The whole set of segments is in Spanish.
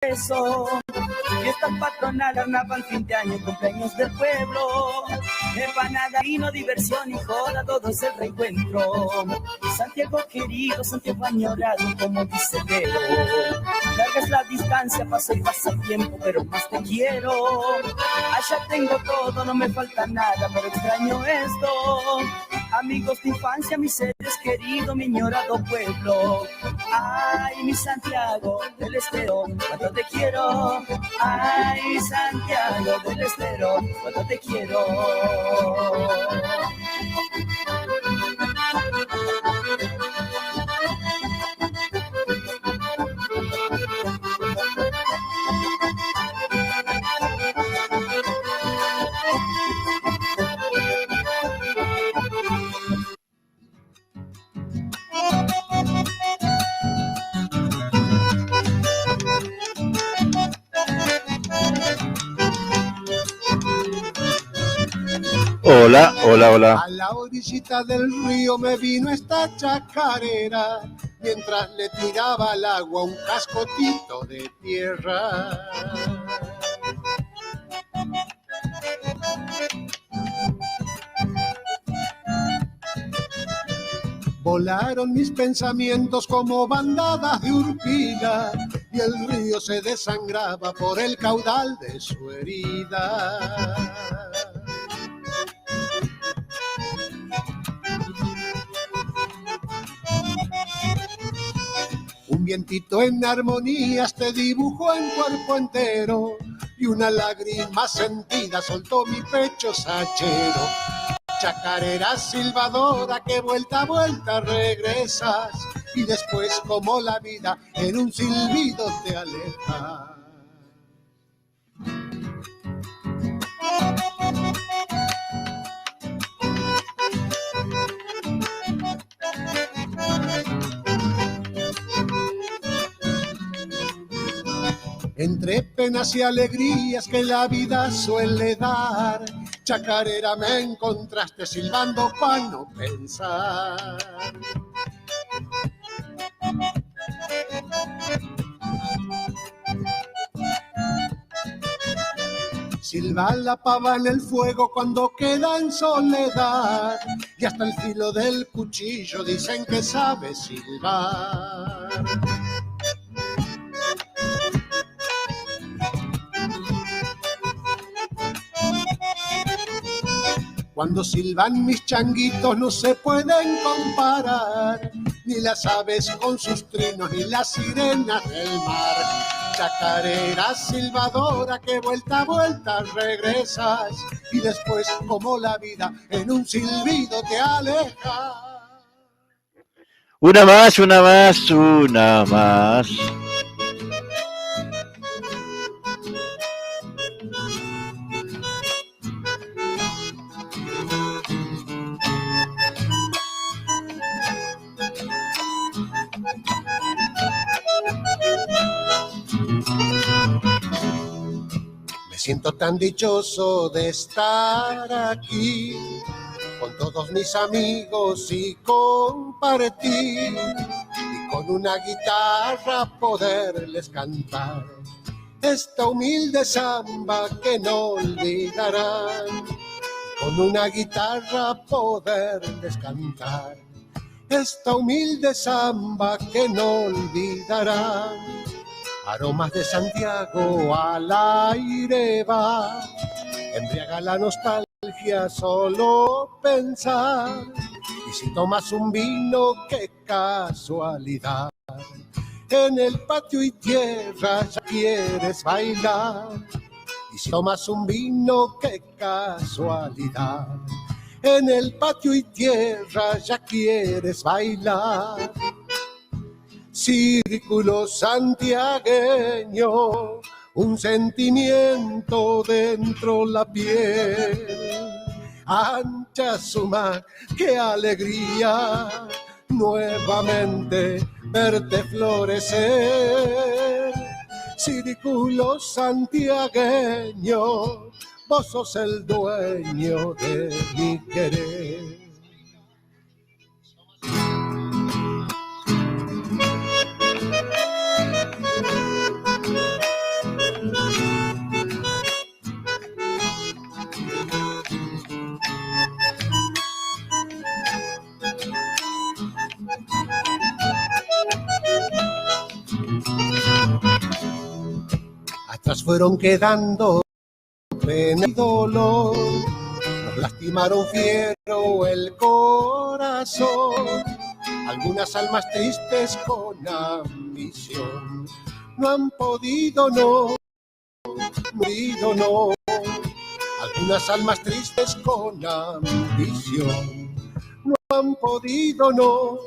eso. Fiestas patronales, carnaval, fin de año, cumpleaños del pueblo. Empanada, vino, diversión y joda, todo es el reencuentro. Santiago querido, Santiago añorado, como dice Vero. Larga es la distancia, pasa y pasa el tiempo, pero más te quiero. Allá tengo todo, no me falta nada, pero extraño esto. Amigos de infancia, mis seres queridos, mi añorado pueblo. Ay, mi Santiago del Estero, cuánto te quiero. Ay, Santiago del Estero, cuánto te quiero. Hola, hola, hola. A la orillita del río me vino esta chacarera, mientras le tiraba al agua un cascotito de tierra. Volaron mis pensamientos como bandadas de urpila, y el río se desangraba por el caudal de su herida. Un vientito en armonías te dibujó en cuerpo entero, y una lágrima sentida soltó mi pecho sachero. Chacarera silbadora que vuelta a vuelta regresas, y después como la vida en un silbido te aleja. Entre penas y alegrías que la vida suele dar, chacarera me encontraste silbando para no pensar. Silba la pava en el fuego cuando queda en soledad, y hasta el filo del cuchillo dicen que sabe silbar. Cuando silban mis changuitos no se pueden comparar, ni las aves con sus trinos, ni las sirenas del mar. Chacarera silbadora que vuelta a vuelta regresas, y después como la vida en un silbido te aleja. Una más, una más, una más. Me siento tan dichoso de estar aquí con todos mis amigos y compartir, y con una guitarra poderles cantar esta humilde samba que no olvidarán. Con una guitarra poderles cantar esta humilde samba que no olvidarán. Aromas de Santiago al aire va, embriaga la nostalgia solo pensar. Y si tomas un vino, qué casualidad, en el patio y tierra ya quieres bailar. Y si tomas un vino, qué casualidad, en el patio y tierra ya quieres bailar. Círculo santiagueño, un sentimiento dentro la piel. Ancha su mar, qué alegría nuevamente verte florecer. Círculo santiagueño, vos sos el dueño de mi querer. atrás fueron quedando pena y dolor, nos lastimaron fiero el corazón. Algunas almas tristes con ambición no han podido, no. Algunas almas tristes con ambición no han podido, no.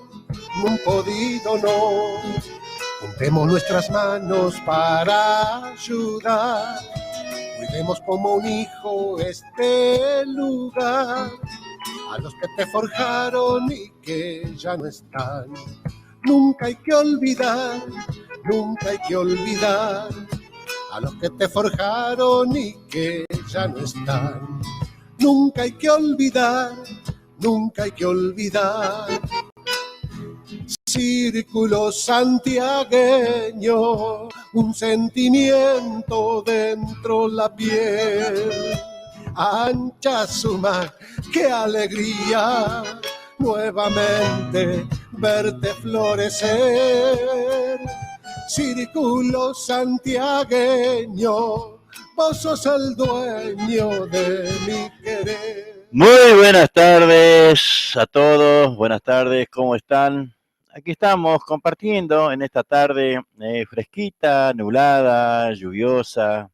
Juntemos nuestras manos para ayudar. Cuidemos como un hijo este lugar. A los que te forjaron y que ya no están, nunca hay que olvidar. A los que te forjaron y que ya no están, nunca hay que olvidar. Círculo santiagueño, un sentimiento dentro la piel. Ancha suma, qué alegría nuevamente verte florecer. Círculo santiagueño, vos sos el dueño de mi querer. Muy buenas tardes a todos, buenas tardes, ¿cómo están? Aquí estamos compartiendo en esta tarde fresquita, nublada, lluviosa.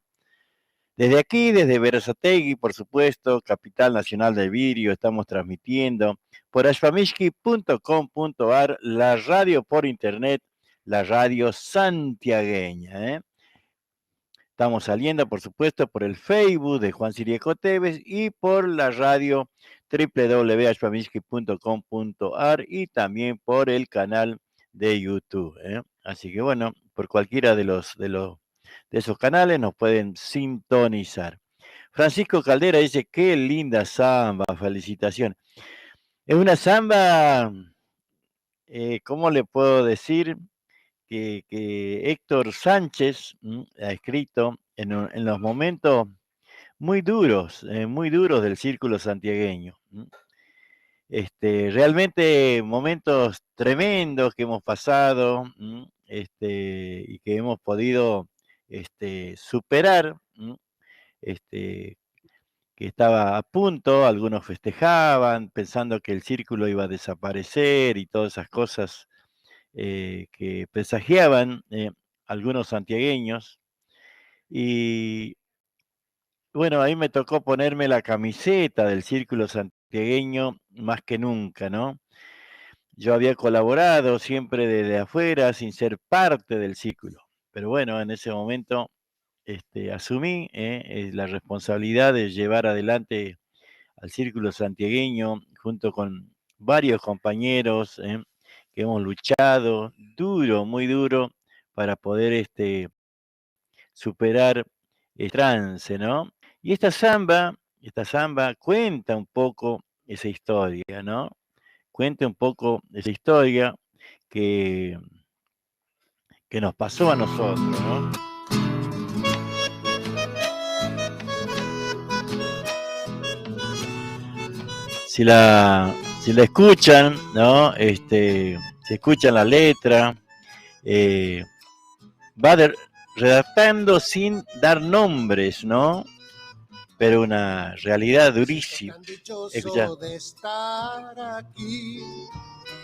Desde aquí, desde Berazategui, por supuesto, capital nacional del vidrio, estamos transmitiendo por ashpamishki.com.ar, la radio por internet, la radio santiagueña. Estamos saliendo, por supuesto, por el Facebook de Juan Sirieco Tevez y por la radio www.ashpamishki.com.ar y también por el canal de YouTube. Así que bueno, por cualquiera de esos canales nos pueden sintonizar. Francisco Caldera dice, qué linda samba, felicitaciones. Es una samba, ¿cómo le puedo decir? Que Héctor Sánchez ha escrito en los momentos muy duros del círculo santiagueño. Realmente momentos tremendos que hemos pasado y que hemos podido superar, que estaba a punto, algunos festejaban pensando que el círculo iba a desaparecer y todas esas cosas que presagiaban algunos santiagueños. Y bueno, ahí me tocó ponerme la camiseta del círculo santiagueño más que nunca, ¿no? Yo había colaborado siempre desde afuera sin ser parte del círculo, pero bueno, en ese momento asumí la responsabilidad de llevar adelante al círculo santiagueño junto con varios compañeros que hemos luchado duro, muy duro, para poder superar el trance, ¿no? Y esta samba cuenta un poco esa historia, ¿no? Cuenta un poco esa historia que nos pasó a nosotros, ¿no? Si la escuchan, ¿no? Se escuchan la letra, va redactando sin dar nombres, ¿no? Pero una realidad durísima. Escucha. De estar aquí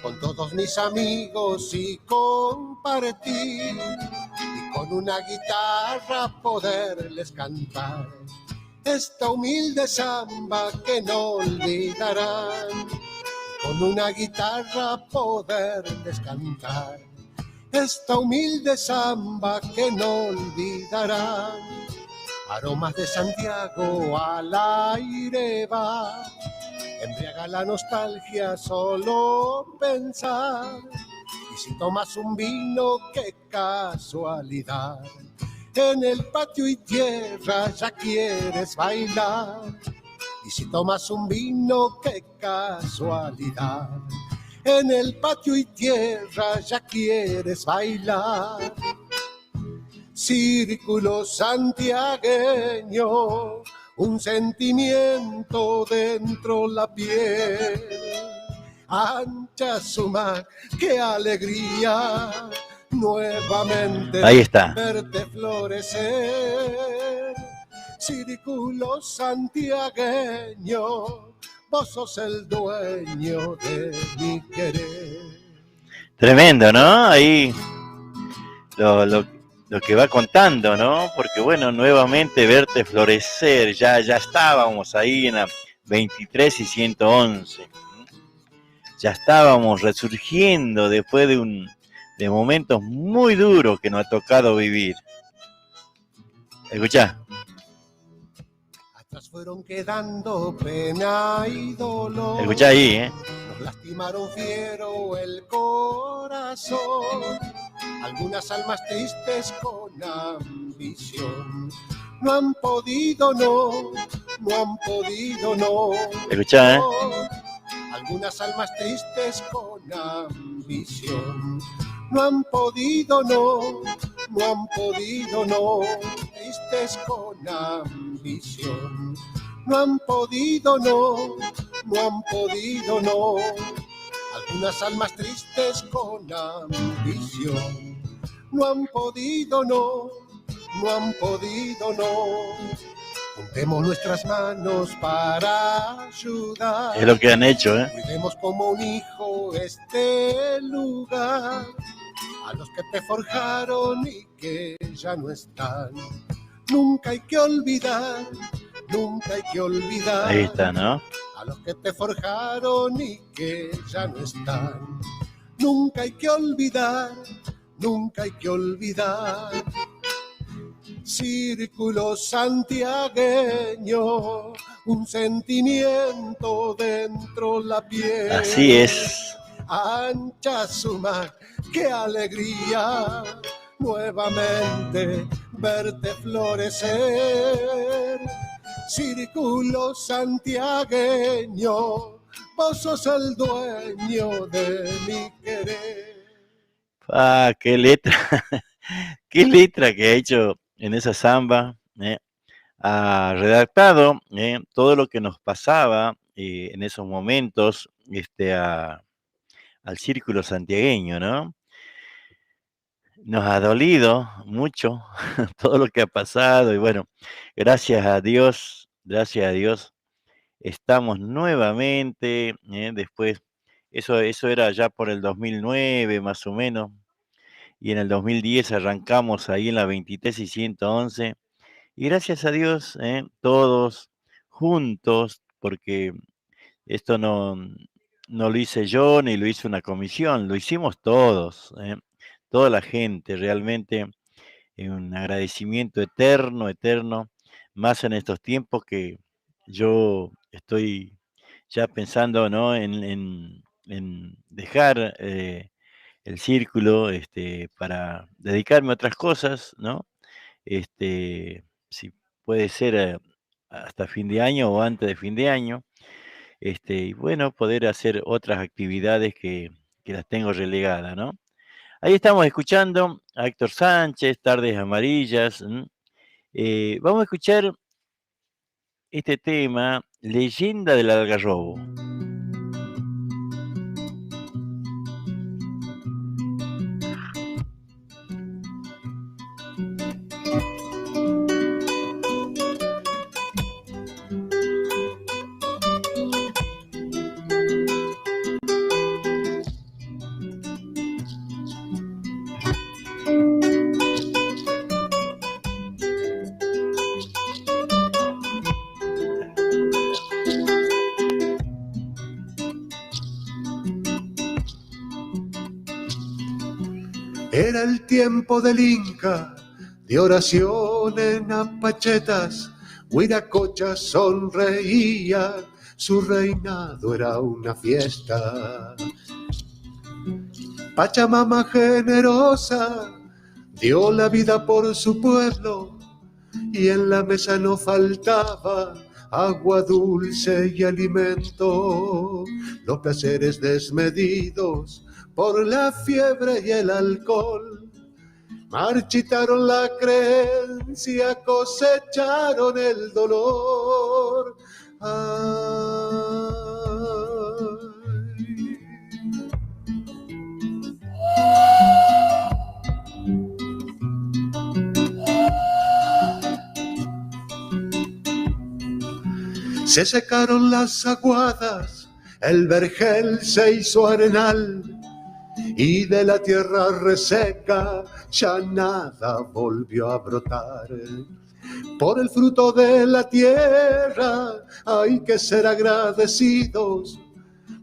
con todos mis amigos y compartir y con una guitarra poderles cantar esta humilde samba que no olvidarán. Con una guitarra poderles cantar esta humilde samba que no olvidarán. Aromas de Santiago al aire va, embriaga la nostalgia solo pensar. Y si tomas un vino, qué casualidad, en el patio y tierra ya quieres bailar. Y si tomas un vino, qué casualidad, en el patio y tierra ya quieres bailar. Círculo santiagueño, un sentimiento dentro la piel. Ancha suma, qué alegría nuevamente Ahí está. verte florecer. Círculo santiagueño, vos sos el dueño de mi querer. Tremendo, ¿no? Ahí lo que va contando, ¿no? Porque bueno, nuevamente verte florecer, ya estábamos ahí en la 23 y 111. Ya estábamos resurgiendo después de momentos muy duros que nos ha tocado vivir. Escuchá. Atrás fueron quedando pena y dolor. Escuchá ahí, Nos lastimaron fiero el corazón. Algunas almas tristes con ambición no han podido, no han podido, no. Escuchá, Algunas almas tristes con ambición no han podido, no han podido, no. Tristes con ambición no han podido, no han podido, no. Algunas almas tristes con ambición no han podido, no han podido, no. Juntemos nuestras manos para ayudar. es lo que han hecho, Cuidemos como un hijo este lugar. A los que te forjaron y que ya no están. Nunca hay que olvidar, nunca hay que olvidar. Ahí está, ¿no? A los que te forjaron y que ya no están. Nunca hay que olvidar, nunca hay que olvidar. Círculo santiagueño, un sentimiento dentro la piel. Así es. Ancha su mar, qué alegría nuevamente verte florecer. Círculo santiagueño, vos sos el dueño de mi querer. Ah, qué letra, qué letra que ha hecho en esa samba. Ha redactado todo lo que nos pasaba en esos momentos al círculo santiagueño, ¿no? Nos ha dolido mucho todo lo que ha pasado y bueno, gracias a Dios, estamos nuevamente, después, eso era ya por el 2009 más o menos, y en el 2010 arrancamos ahí en la 23 y 111, y gracias a Dios, todos juntos, porque esto no lo hice yo ni lo hizo una comisión, lo hicimos todos, toda la gente, realmente un agradecimiento eterno, eterno, más en estos tiempos que yo estoy ya pensando, ¿no? en dejar el círculo para dedicarme a otras cosas, ¿no? Si puede ser hasta fin de año o antes de fin de año, y bueno, poder hacer otras actividades que las tengo relegadas, ¿no? Ahí estamos escuchando a Héctor Sánchez, Tardes Amarillas. Vamos a escuchar este tema, Leyenda del Algarrobo. Era el tiempo del Inca, de oración en apachetas, Huiracocha sonreía, su reinado era una fiesta. Pachamama generosa dio la vida por su pueblo y en la mesa no faltaba agua dulce y alimento. Los placeres desmedidos por la fiebre y el alcohol marchitaron la creencia, cosecharon el dolor. Ay. Se secaron las aguadas, el vergel se hizo arenal, y de la tierra reseca ya nada volvió a brotar. Por el fruto de la tierra hay que ser agradecidos,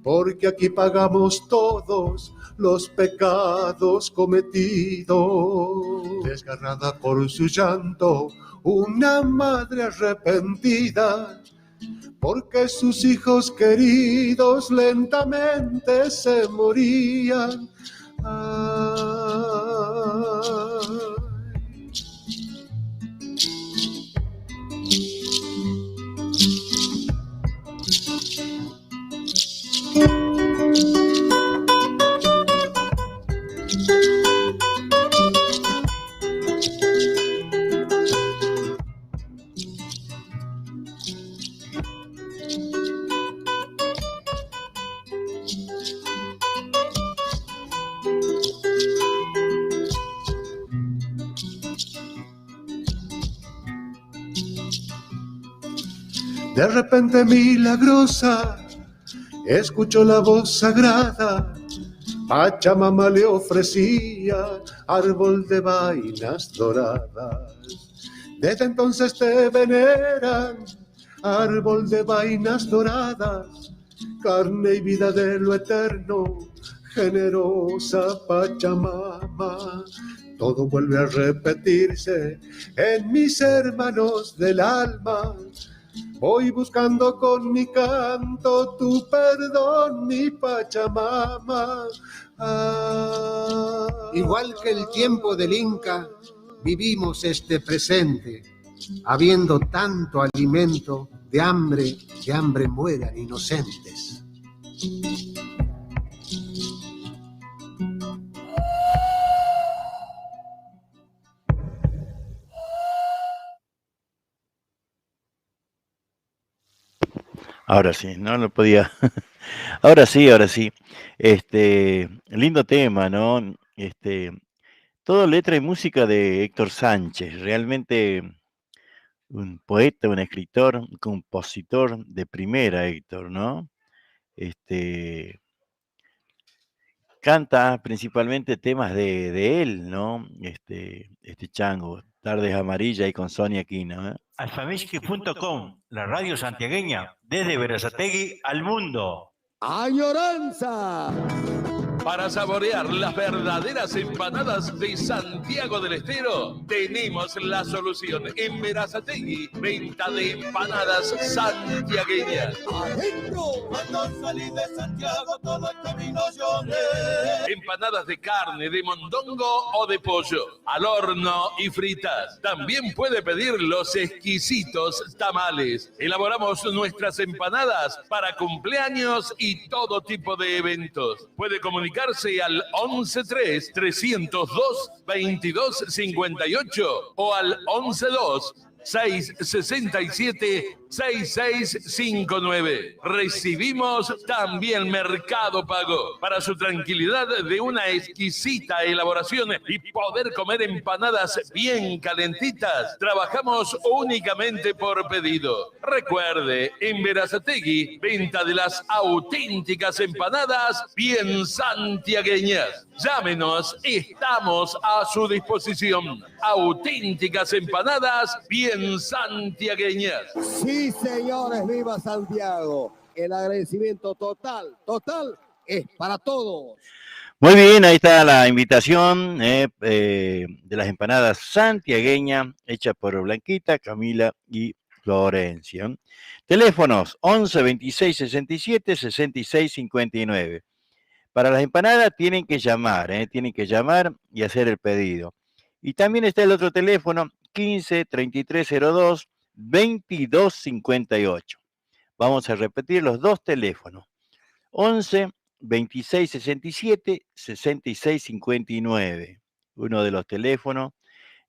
porque aquí pagamos todos los pecados cometidos. Desgarrada por su llanto, una madre arrepentida, porque sus hijos queridos lentamente se morían. Ay. De repente milagrosa, escuchó la voz sagrada. Pachamama le ofrecía árbol de vainas doradas. Desde entonces te veneran, árbol de vainas doradas, carne y vida de lo eterno, generosa Pachamama. Todo vuelve a repetirse en mis hermanos del alma. Voy buscando con mi canto tu perdón, mi Pachamama. Igual que el tiempo del Inca, vivimos este presente, habiendo tanto alimento, de hambre mueran inocentes. Ahora sí, no lo podía. Ahora sí, ahora sí. Lindo tema, ¿no? Todo letra y música de Héctor Sánchez. Realmente un poeta, un escritor, un compositor de primera, Héctor, ¿no? Canta principalmente temas de él, ¿no? Este chango, Tardes Amarillas y con Sonia Aquino, ¿eh? Alfamisque.com, la radio santiagueña, desde Berazategui al mundo. ¡Añoranza! Para saborear las verdaderas empanadas de Santiago del Estero, tenemos la solución. En Berazategui, venta de empanadas santiagueñas. ¡Adentro! Cuando salí de Santiago, todo el camino lloré. Empanadas de carne, de mondongo o de pollo, al horno y fritas. También puede pedir los exquisitos tamales. Elaboramos nuestras empanadas para cumpleaños y todo tipo de eventos. Puede comunicarse al 113-302-2258 o al 112-667-6659. Recibimos también Mercado Pago. Para su tranquilidad de una exquisita elaboración y poder comer empanadas bien calentitas, trabajamos únicamente por pedido. Recuerde, en Berazategui, venta de las auténticas empanadas bien santiagueñas. Llámenos, estamos a su disposición. Auténticas empanadas bien santiagueñas. Sí, señores, viva Santiago. El agradecimiento total es para todos. Muy bien, ahí está la invitación de las empanadas santiagueñas, hecha por Blanquita, Camila y Florencia. Teléfonos 11 26 67 66 59. Para las empanadas tienen que llamar y hacer el pedido. Y también está el otro teléfono, 15 33 02 22 58. Vamos a repetir los dos teléfonos, 11 26 67 66 59. Uno de los teléfonos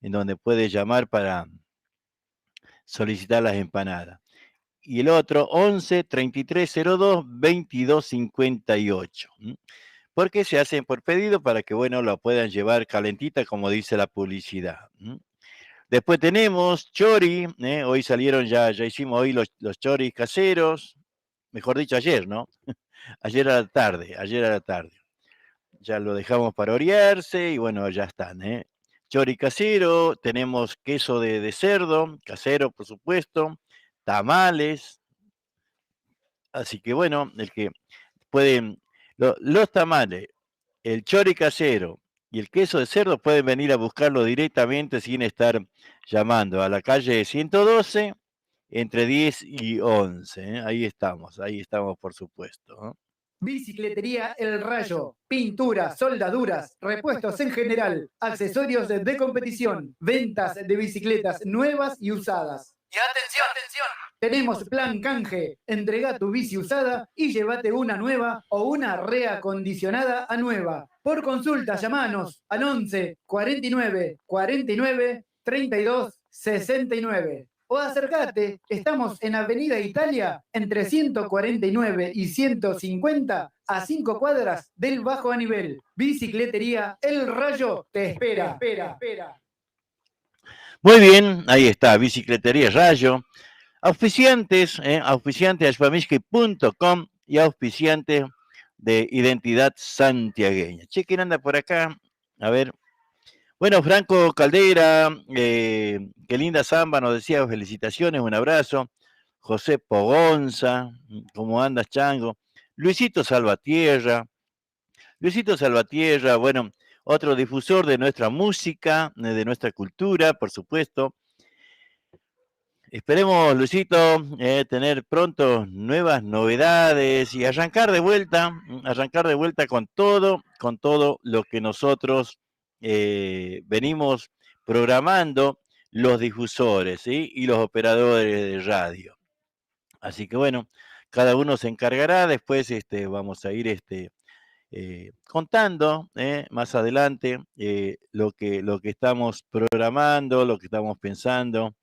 en donde puede llamar para solicitar las empanadas. Y el otro, 11 33 02 22 58. Porque se hacen por pedido para que, bueno, lo puedan llevar calentita, como dice la publicidad. Después tenemos chori, hoy salieron, ya hicimos hoy los choris caseros, mejor dicho ayer, ¿no? Ayer a la tarde. Ya lo dejamos para orearse y bueno, ya están, ¿eh? Chori casero, tenemos queso de cerdo, casero por supuesto, tamales, así que bueno, el que pueden, los tamales, el chori casero y el queso de cerdo pueden venir a buscarlo directamente sin estar llamando a la calle 112 entre 10 y 11, ¿eh? Ahí estamos por supuesto, ¿no? Bicicletería El Rayo, pinturas, soldaduras, repuestos en general, accesorios de competición, ventas de bicicletas nuevas y usadas. Y atención, atención, tenemos plan canje, entrega tu bici usada y llévate una nueva o una reacondicionada a nueva. Por consulta, llamanos al 11 49 49 32 69. O acércate, estamos en Avenida Italia, entre 149 y 150, a 5 cuadras del Bajo a Nivel. Bicicletería El Rayo te espera. Muy bien, ahí está, Bicicletería Rayo. Auspiciantes, auspiciantes.com y auspiciantes de Identidad Santiagueña. Che, ¿quién anda por acá? A ver. Bueno, Franco Caldera, qué linda samba, nos decía, felicitaciones, un abrazo. José Pogonza, ¿cómo andas, Chango? Luisito Salvatierra, bueno, otro difusor de nuestra música, de nuestra cultura, por supuesto. Esperemos, Luisito, tener pronto nuevas novedades y arrancar de vuelta con todo lo que nosotros venimos programando los difusores, ¿sí? Y los operadores de radio. Así que bueno, cada uno se encargará, después vamos a ir contando más adelante lo que estamos programando, lo que estamos pensando.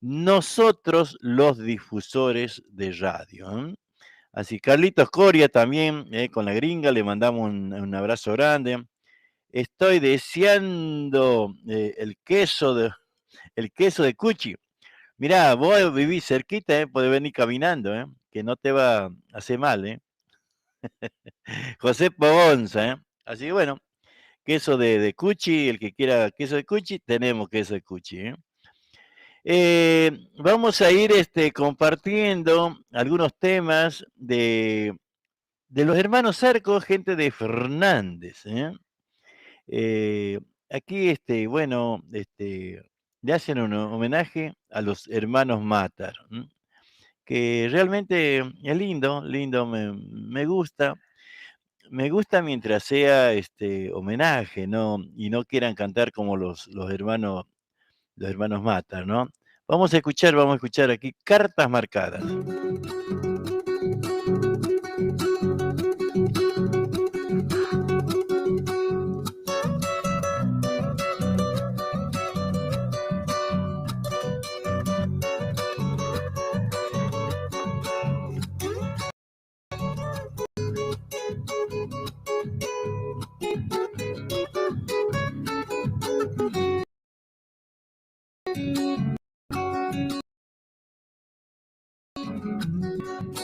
Nosotros los difusores de radio. Así, Carlitos Coria también, con la gringa, le mandamos un abrazo grande. Estoy deseando el queso de Cuchi. Mirá, vos vivís cerquita, podés venir caminando, que no te va a hacer mal, José Pogonza, Así que bueno, queso de Cuchi, el que quiera queso de Cuchi, tenemos queso de Cuchi, Vamos a ir compartiendo algunos temas de los hermanos Cercos, gente de Fernández, aquí, bueno, le hacen un homenaje a los hermanos Matar, que realmente es lindo, me gusta mientras sea homenaje, ¿no? Y no quieran cantar como los hermanos Matar, ¿no? Vamos a escuchar aquí Cartas Marcadas.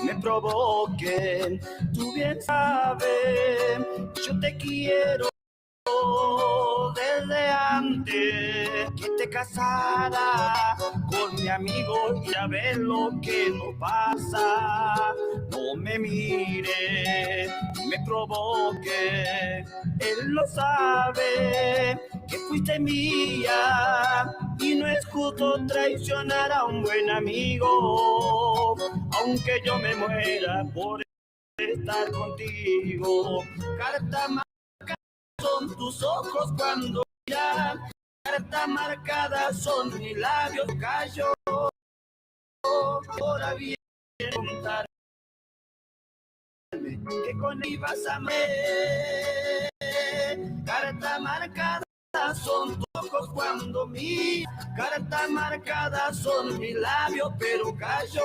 Me provoquen, tú bien sabes, yo te quiero desde antes que te casara con mi amigo y a ver lo que nos pasa. No me mire, me provoque, él lo sabe que fuiste mía y no es justo traicionar a un buen amigo, aunque yo me muera por estar contigo. Carta marcada son tus ojos cuando miran, carta marcada son mis labios, callo. Ahora viene a contarme que con él ibas a amar. Carta marcada son tus ojos cuando miran, carta marcada son mis labios, pero callo.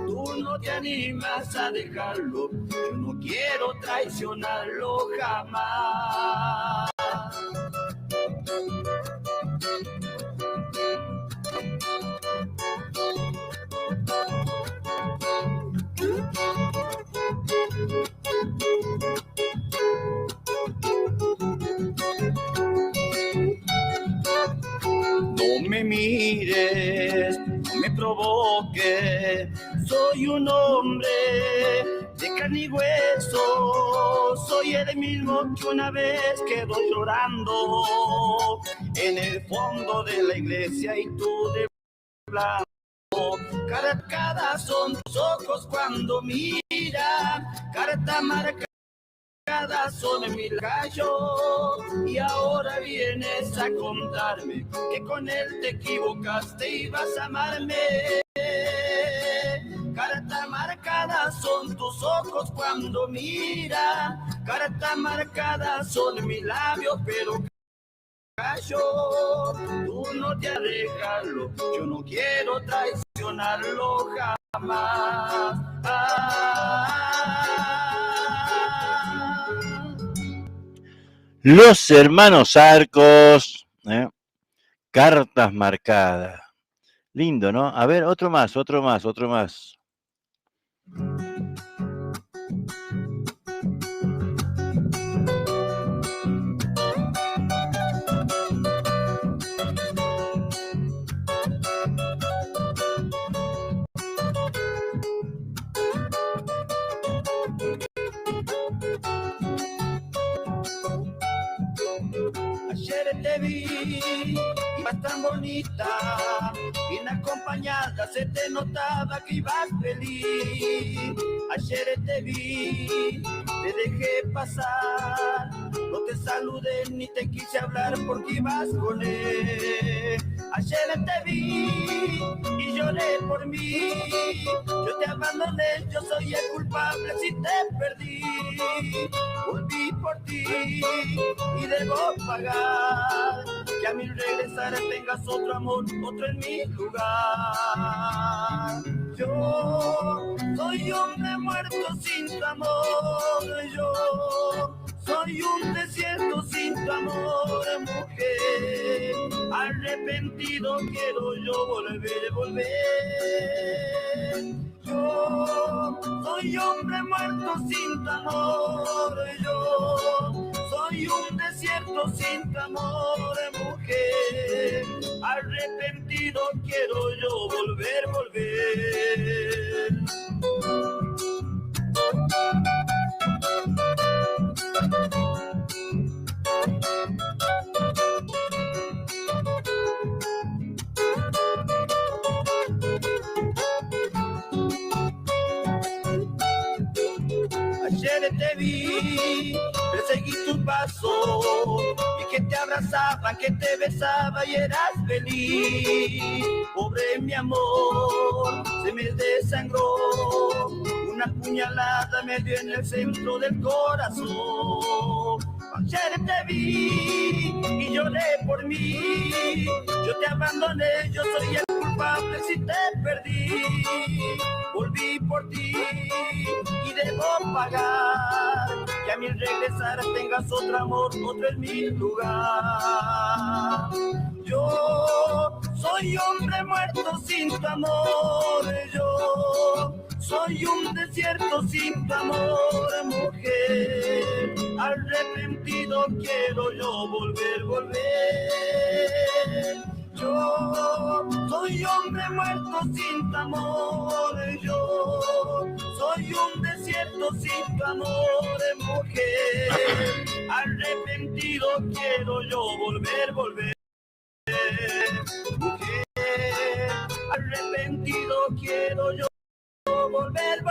Tú no te animas a dejarlo, yo no quiero traicionarlo jamás. No me mires, no me provoques, soy un hombre de carne y hueso, soy el mismo que una vez quedó llorando en el fondo de la iglesia y tú de blanco. Cada son tus ojos cuando miran, carta marcada son mi gallo, y ahora vienes a contarme que con él te equivocaste y vas a amarme. Carta marcada son tus ojos cuando miran, carta marcada son mis labios, pero gallo, tú no te has de dejarlo, yo no quiero traicionarlo jamás. Los hermanos Arcos, cartas marcadas. Lindo, ¿no? A ver, otro más. Ayer te vi, ibas tan bonita, bien acompañada, se te notaba que ibas feliz. Ayer te vi, te dejé pasar, no te saludé ni te quise hablar porque ibas con él. Ayer te vi y lloré por mí, yo te abandoné, yo soy el culpable si te perdí. Volví por ti y debo pagar, que a mi regresar tengas otro amor, otro en mi lugar. Yo soy hombre muerto sin tu amor, yo soy un desierto sin tu amor, mujer. Arrepentido quiero yo volver. Yo soy hombre muerto sin tu amor, yo soy un desierto sin tu amor, mujer. Arrepentido quiero yo volver. Ayer te vi, perseguí tus pasos, y que te abrazaba, que te besaba y eras feliz. Pobre mi amor, se me desangró, una puñalada me dio en el centro del corazón. Ayer te vi y lloré por mí, yo te abandoné, yo soy el culpable si te perdí. Volví por ti y debo pagar, que a mi regresar tengas otro amor, otro en mi lugar. Yo soy hombre muerto sin tu amor, yo soy un desierto sin tu amor, mujer. Arrepentido quiero yo volver. Yo soy hombre muerto sin tu amor, yo soy un desierto sin tu amor, mujer. Arrepentido quiero yo volver. Mujer, arrepentido quiero yo volver.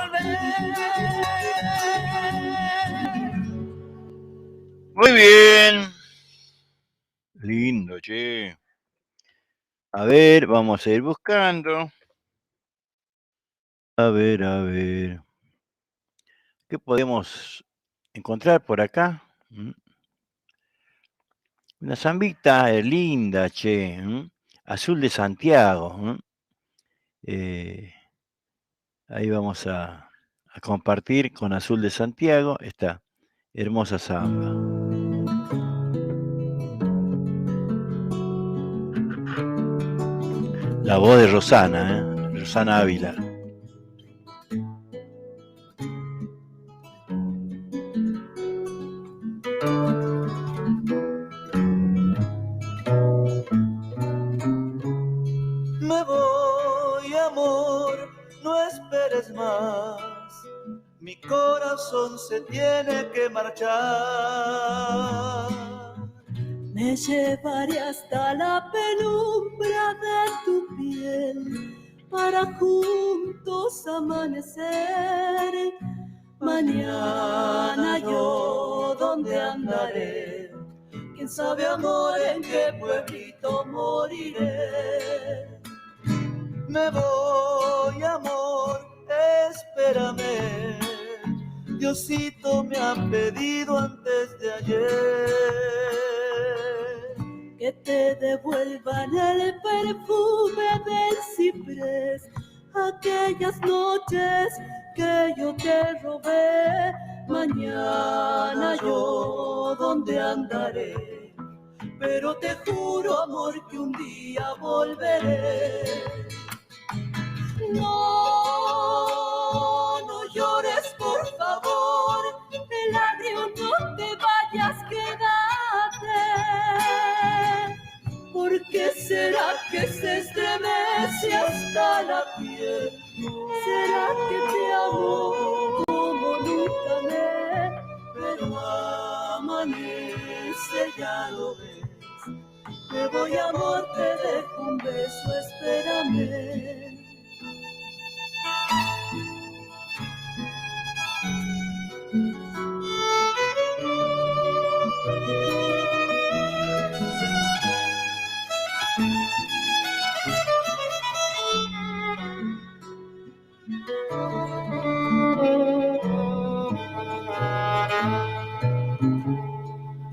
Muy bien. Lindo, che. A ver, vamos a ir buscando. A ver. ¿Qué podemos encontrar por acá? Una zambita linda, che. Azul de Santiago. Ahí vamos a compartir con Azul de Santiago esta hermosa zamba. La voz de Rosana, Rosana Ávila. Me voy, amor, no esperes más. Mi corazón se tiene que marchar. Me llevaré hasta la penumbra de tu piel para juntos amanecer. Mañana yo, ¿dónde andaré? Quién sabe, amor, en qué pueblito moriré. Me voy, amor, espérame. Diosito me ha pedido antes de ayer que te devuelvan el perfume del ciprés, aquellas noches que yo te robé. Mañana yo, ¿dónde andaré? Pero te juro, amor, que un día volveré. No, no llores, por favor, el agrio, no te vayas, quédate. ¿Por qué será que se estremece hasta la piel? ¿Será que te amo como nunca me? Pero amanece, ya lo ves. Me voy, amor, te dejo un beso, espérame.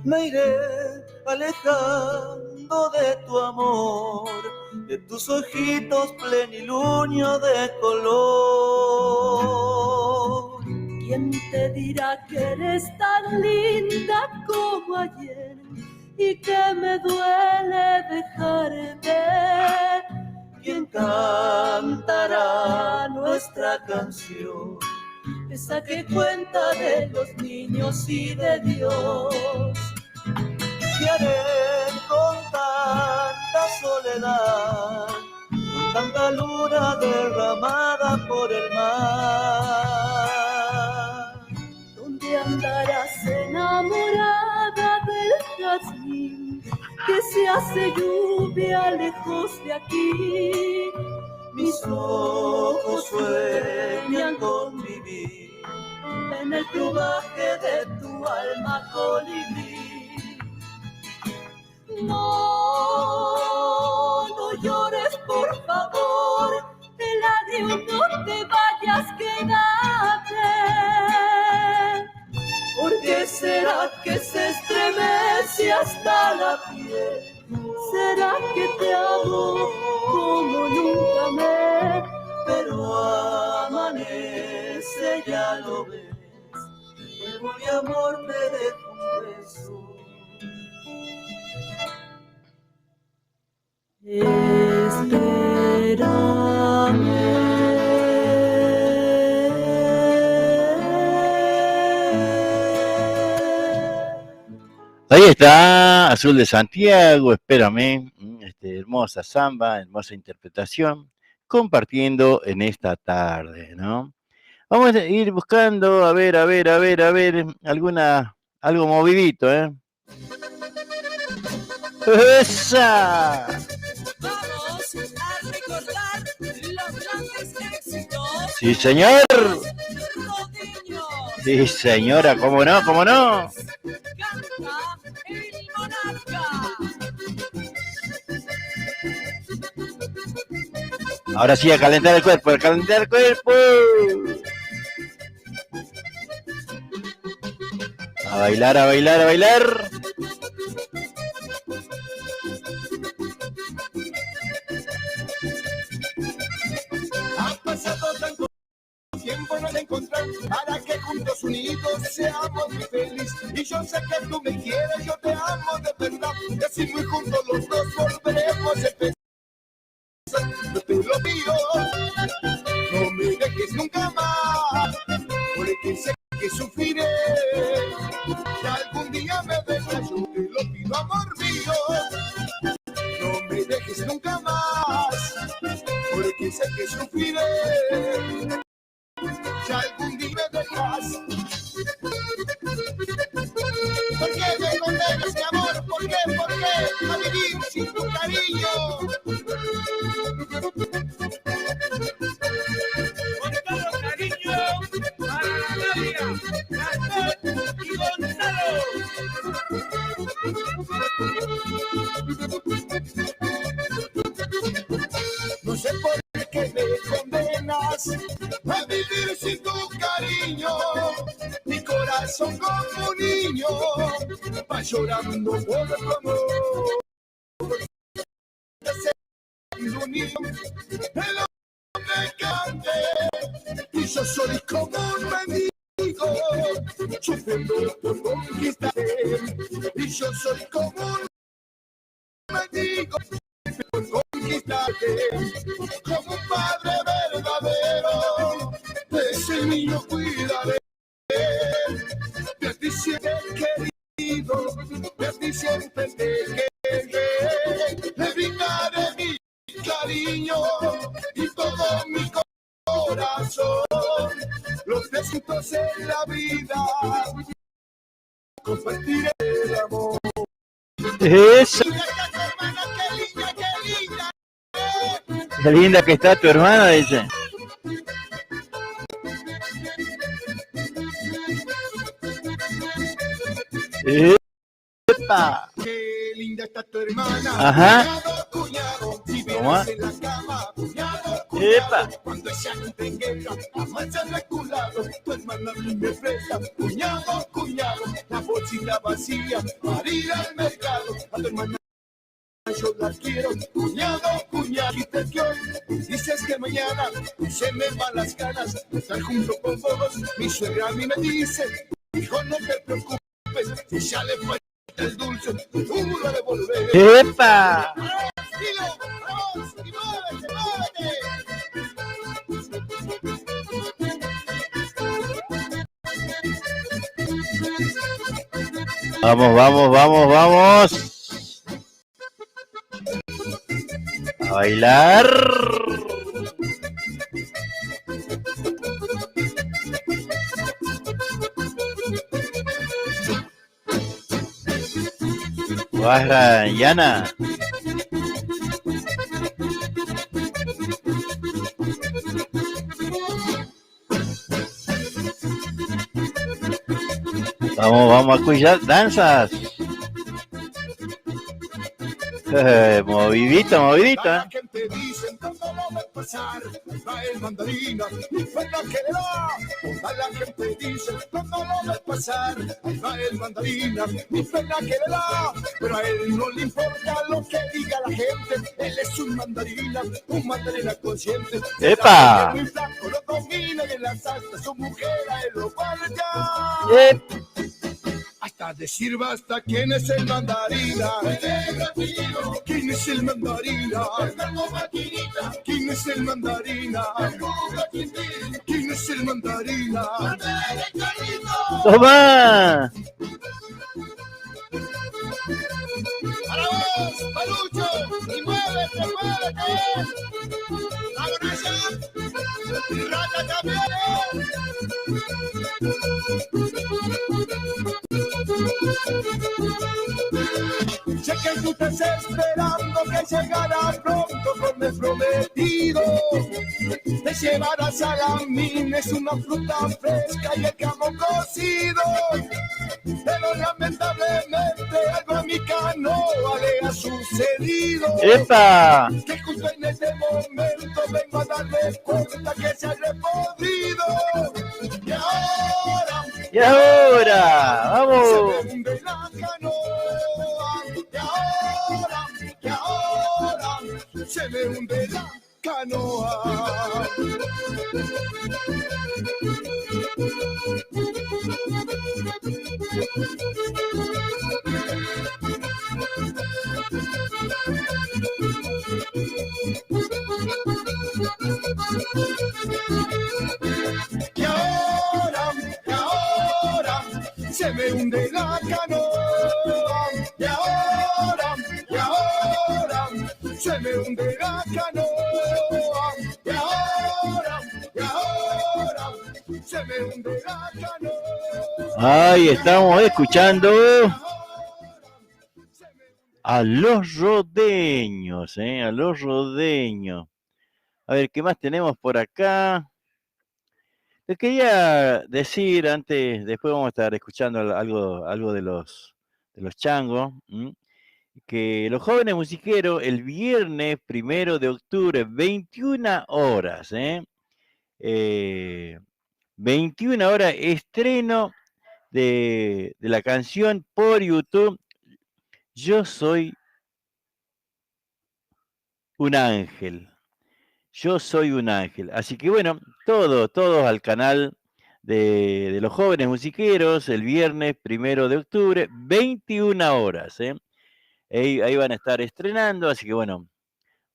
Me iré alejando de tu amor, de tus ojitos plenilunio de color. ¿Quién te dirá que eres tan linda como ayer y que me duele dejarte? ¿Quién cantará nuestra canción? Esa que cuenta de los niños y de Dios. ¿Qué haré con tanta soledad, con tanta luna derramada por el mar? ¿Dónde andarás enamorada del jazmín que se hace lluvia lejos de aquí? Mis ojos sueñan con vivir en el plumaje de tu alma colibrí. No, no llores, por favor, el agrio, no te vayas, quédate. ¿Por qué será que se estremece hasta la piel? ¿Será que te amo como nunca me? Pero amanece, ya lo ves. Vuelvo, mi amor, te dejo un beso. Espérame. Ahí está, Azul de Santiago, espérame, hermosa samba, hermosa interpretación, compartiendo en esta tarde, ¿no? Vamos a ir buscando, a ver, algo movidito, ¿eh? ¡Esa! Vamos a recordar los grandes éxitos. ¡Sí, señor! Rodiño. Sí, señora, ¿cómo no? ¿Cómo no? Canta el monarca. Ahora sí, a calentar el cuerpo, a calentar el cuerpo. A bailar, a bailar, a bailar. Ha pasado tanto tiempo no de encontrar para que juntos unidos seamos muy felices. Y yo sé que tú me quieres, yo te amo de verdad. Y así muy juntos los dos volveremos a empezar. ríos. No me dejes nunca más, porque sé que sufriré. Si algún día me dejas, yo te lo pido, amor mío. No me dejes nunca más, porque sé que sufriré. Si algún día me dejas. ¿Por qué me condenas, mi amor? ¿Por qué? ¿Por qué? A vivir sin tu cariño. Con todo cariño para Nadia, Gastón y Gonzalo. No sé por qué me condenas a vivir sin tu cariño. Mi corazón como un niño va llorando por tu amor. El hombre cante y yo soy como un mendigo sufriendo por conquistarte. Y yo soy como un mendigo por conquistarte. Como un padre verdadero de ese niño cuidaré. De ti siempre querido, de ti siempre te querré. Le brindaré mi cariño y todo mi corazón. Los besitos en la vida, compartiré el amor. Eso. Qué linda que está tu hermana, dice. ¡Epa! Qué linda está tu hermana. Ajá. Cuñado, si ¿Cómo? vienes en la cama, cuñado, ¡Epa! cuando ella te engueja, jamás se ha reculado. Tu hermana a mí me presta, cuñado, cuñado, la bolsita vacía para ir al mercado. A tu hermana yo la quiero, cuñado, cuñado, y te quiero. Dices que mañana se me van las ganas de estar junto con vos. Mi suegra a mí me dice, hijo, no te preocupes, si ya le falta el dulce, tú lo devolveré. ¡Epa! Vamos, vamos, vamos, vamos. A bailar. Baja, Yana. Vamos, vamos a cuidar danzas. Movidito, movidito. La gente dice, ¿cuándo lo va a pasar? Va el mandarina, mi pena que le da. Toda la gente dice, ¿cuándo lo va a pasar? Va el mandarina, mi pena que le da. Pero a él no le importa lo que diga la gente. Él es un mandarina consciente. ¡Epa! Muy flaco, lo domina y en la salsa su mujer a él lo guarda. Hasta decir basta, ¿quién es el mandarina? ¿Quién es el mandarina? ¿Quién es el mandarina? ¿Quién es el mandarina? ¡Toma! Para vos, Palucho, y muévete, muévete. ¡Vámonos ya! ¡Y Rata también! Sé que tú estás esperando que llegara pronto con el prometido. Te llevarás a la mina, es una fruta fresca y el jamón cocido. Pero lamentablemente algo a mi canoa le ha sucedido. ¡Epa! Que justo en este momento vengo a darle cuenta que se ha repodrido. Y ahora, vamos. Se me hunde la canoa. Y ahora se me hunde la canoa. Y ahora se me hunde la canoa. Y ahora se me hunde la canoa. Y ahora se me hunde la canoa. Ahí estamos escuchando a los rodeños, a los rodeños. A ver, ¿qué más tenemos por acá? Les quería decir antes, después vamos a estar escuchando algo de los changos, que los jóvenes musiqueros el viernes 1 de octubre, 21 horas, 21 horas, estreno de la canción por YouTube, Yo soy un ángel. Yo soy un ángel. Así que bueno, todos al canal de los jóvenes musiqueros el viernes 1 de octubre, 21 horas. Ahí van a estar estrenando, así que bueno,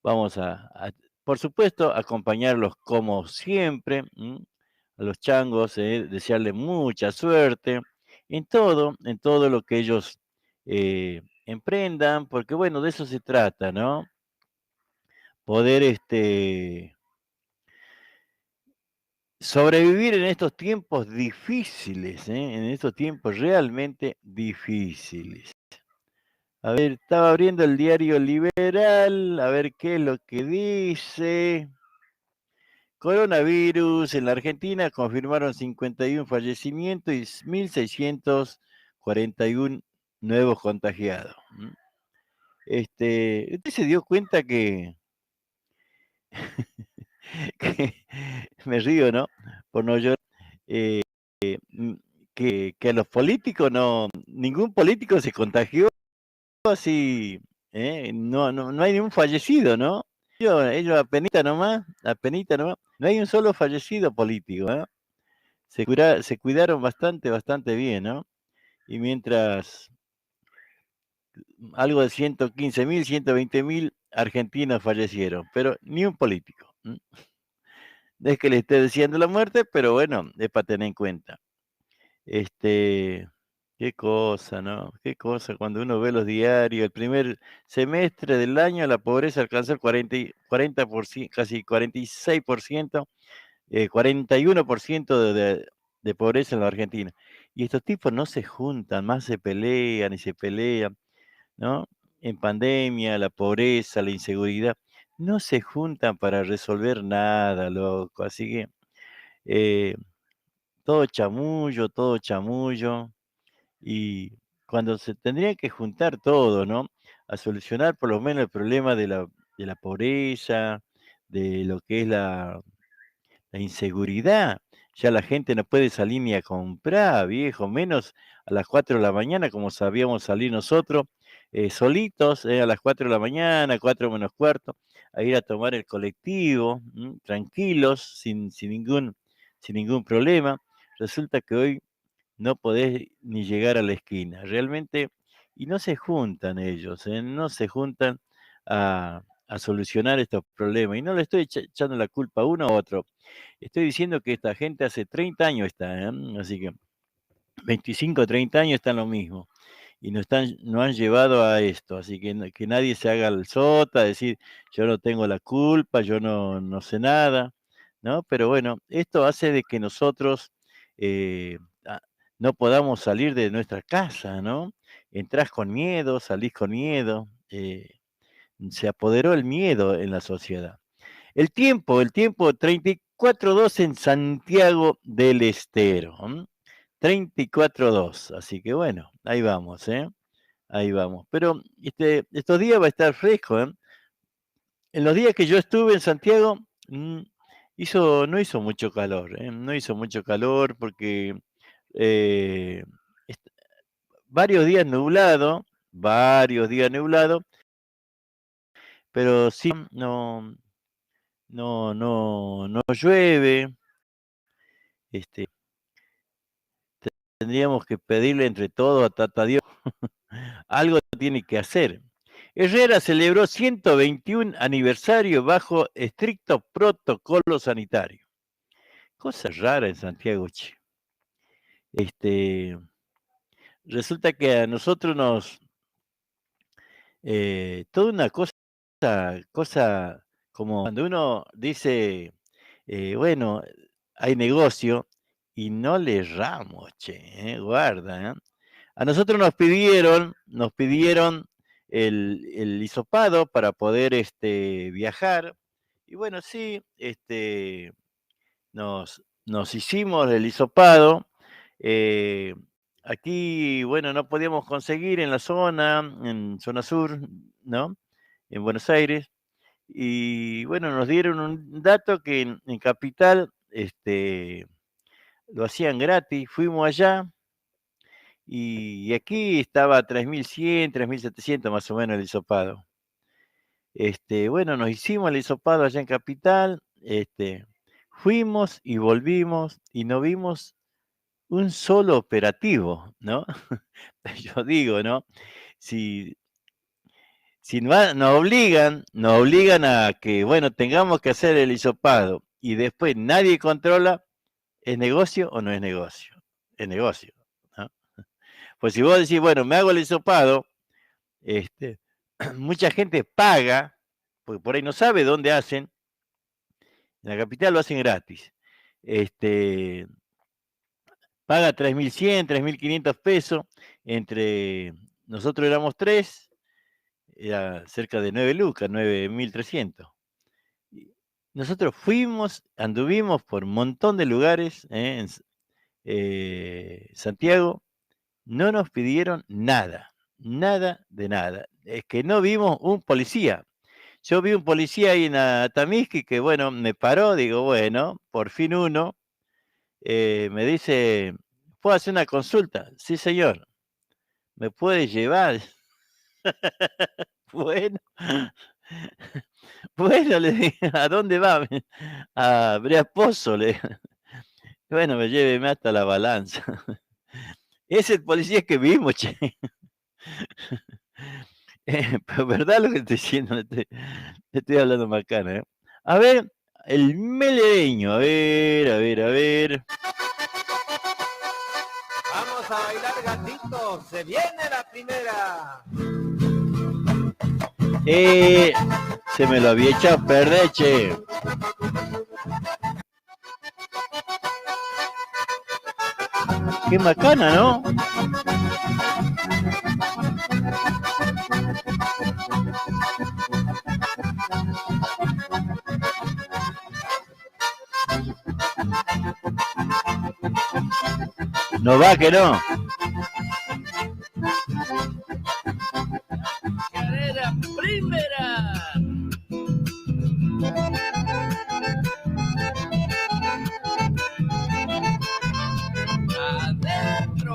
vamos por supuesto, acompañarlos como siempre, a los changos, desearles mucha suerte en todo lo que ellos emprendan, porque bueno, de eso se trata, ¿no? Poder sobrevivir en estos tiempos difíciles, en estos tiempos realmente difíciles. A ver, estaba abriendo el diario Liberal, a ver qué es lo que dice. Coronavirus, en la Argentina confirmaron 51 fallecimientos y 1.641 nuevos contagiados. ¿Usted se dio cuenta que me río, ¿no? Por no llorar, que a los políticos ningún político se contagió así, no hay ningún fallecido, ¿no? Ellos apenita nomás, no hay un solo fallecido político, ¿no? Se cuidaron bastante bien, ¿no? Y mientras algo de 115.000, 120.000 argentinos fallecieron, pero ni un político. No es que le esté deseando la muerte, pero bueno, es para tener en cuenta. Qué cosa, ¿no? Qué cosa cuando uno ve los diarios. El primer semestre del año la pobreza alcanzó el 40%, casi 46%, 41% de pobreza en la Argentina. Y estos tipos no se juntan, más se pelean y se pelean, ¿no? En pandemia, la pobreza, la inseguridad, no se juntan para resolver nada, loco. Así que todo chamullo. Y cuando se tendría que juntar todo, ¿no? A solucionar por lo menos el problema de la pobreza, de lo que es la inseguridad. Ya la gente no puede salir ni a comprar, viejo, menos a las 4 de la mañana, como sabíamos salir nosotros, solitos, a las 4 de la mañana, 4 menos cuarto, a ir a tomar el colectivo, tranquilos, sin ningún problema. Resulta que hoy no podés ni llegar a la esquina, realmente, y no se juntan ellos, no se juntan a solucionar estos problemas. Y no le estoy echando la culpa a uno u otro. Estoy diciendo que esta gente hace 30 años está, así que 25, 30 años están lo mismo. Y no han llevado a esto. Así que nadie se haga el sota, decir, yo no tengo la culpa, yo no sé nada, ¿no? Pero bueno, esto hace de que nosotros no podamos salir de nuestra casa, ¿no? Entrás con miedo, salís con miedo. Se apoderó el miedo en la sociedad. El tiempo, 34:2 en Santiago del Estero. 34:2. Así que bueno, ahí vamos, ahí vamos. Pero estos días va a estar fresco, En los días que yo estuve en Santiago, no hizo mucho calor, no hizo mucho calor porque varios días nublado, pero sí no llueve. Tendríamos que pedirle entre todos a Tata Dios, algo tiene que hacer. Herrera celebró 121 aniversario bajo estricto protocolo sanitario. Cosa rara en Santiago, che. Resulta que a nosotros toda una cosa como cuando uno dice, bueno, hay negocio y no le erramos, che, guarda, ¿eh? A nosotros nos pidieron el hisopado para poder viajar. Y bueno, sí, nos hicimos el hisopado. Aquí, bueno, no podíamos conseguir en zona sur, ¿no? En Buenos Aires. Y bueno, nos dieron un dato que en Capital lo hacían gratis. Fuimos allá y aquí estaba 3.100, 3.700 más o menos el hisopado. Bueno, nos hicimos el hisopado allá en Capital. Fuimos y volvimos y no vimos un solo operativo, ¿no? Yo digo, ¿no? Si nos obligan a que, bueno, tengamos que hacer el hisopado y después nadie controla, ¿es negocio o no es negocio? Es negocio, ¿no? Pues si vos decís, bueno, me hago el hisopado, mucha gente paga, porque por ahí no sabe dónde hacen, en la capital lo hacen gratis. Paga 3.100, 3.500 pesos, nosotros éramos 3, era cerca de 9 lucas, 9.300. Nosotros anduvimos por un montón de lugares en Santiago, no nos pidieron nada de nada. Es que no vimos un policía. Yo vi un policía ahí en Atamisqui que, bueno, me paró, digo, bueno, por fin uno. Me dice, ¿puedo hacer una consulta? Sí, señor. ¿Me puede llevar? Bueno, le dije, ¿a dónde va? A Brea Pozo, le dije. Bueno, lléveme hasta la balanza. Es el policía que vimos, che. Pero verdad lo que estoy diciendo, estoy hablando macana, ¿eh? A ver, el melereño, a ver. Vamos a bailar, gatito, se viene la primera. Se me lo había echado a perder, che. Qué macana, ¿no? No va que no. Carrera primera. Adentro.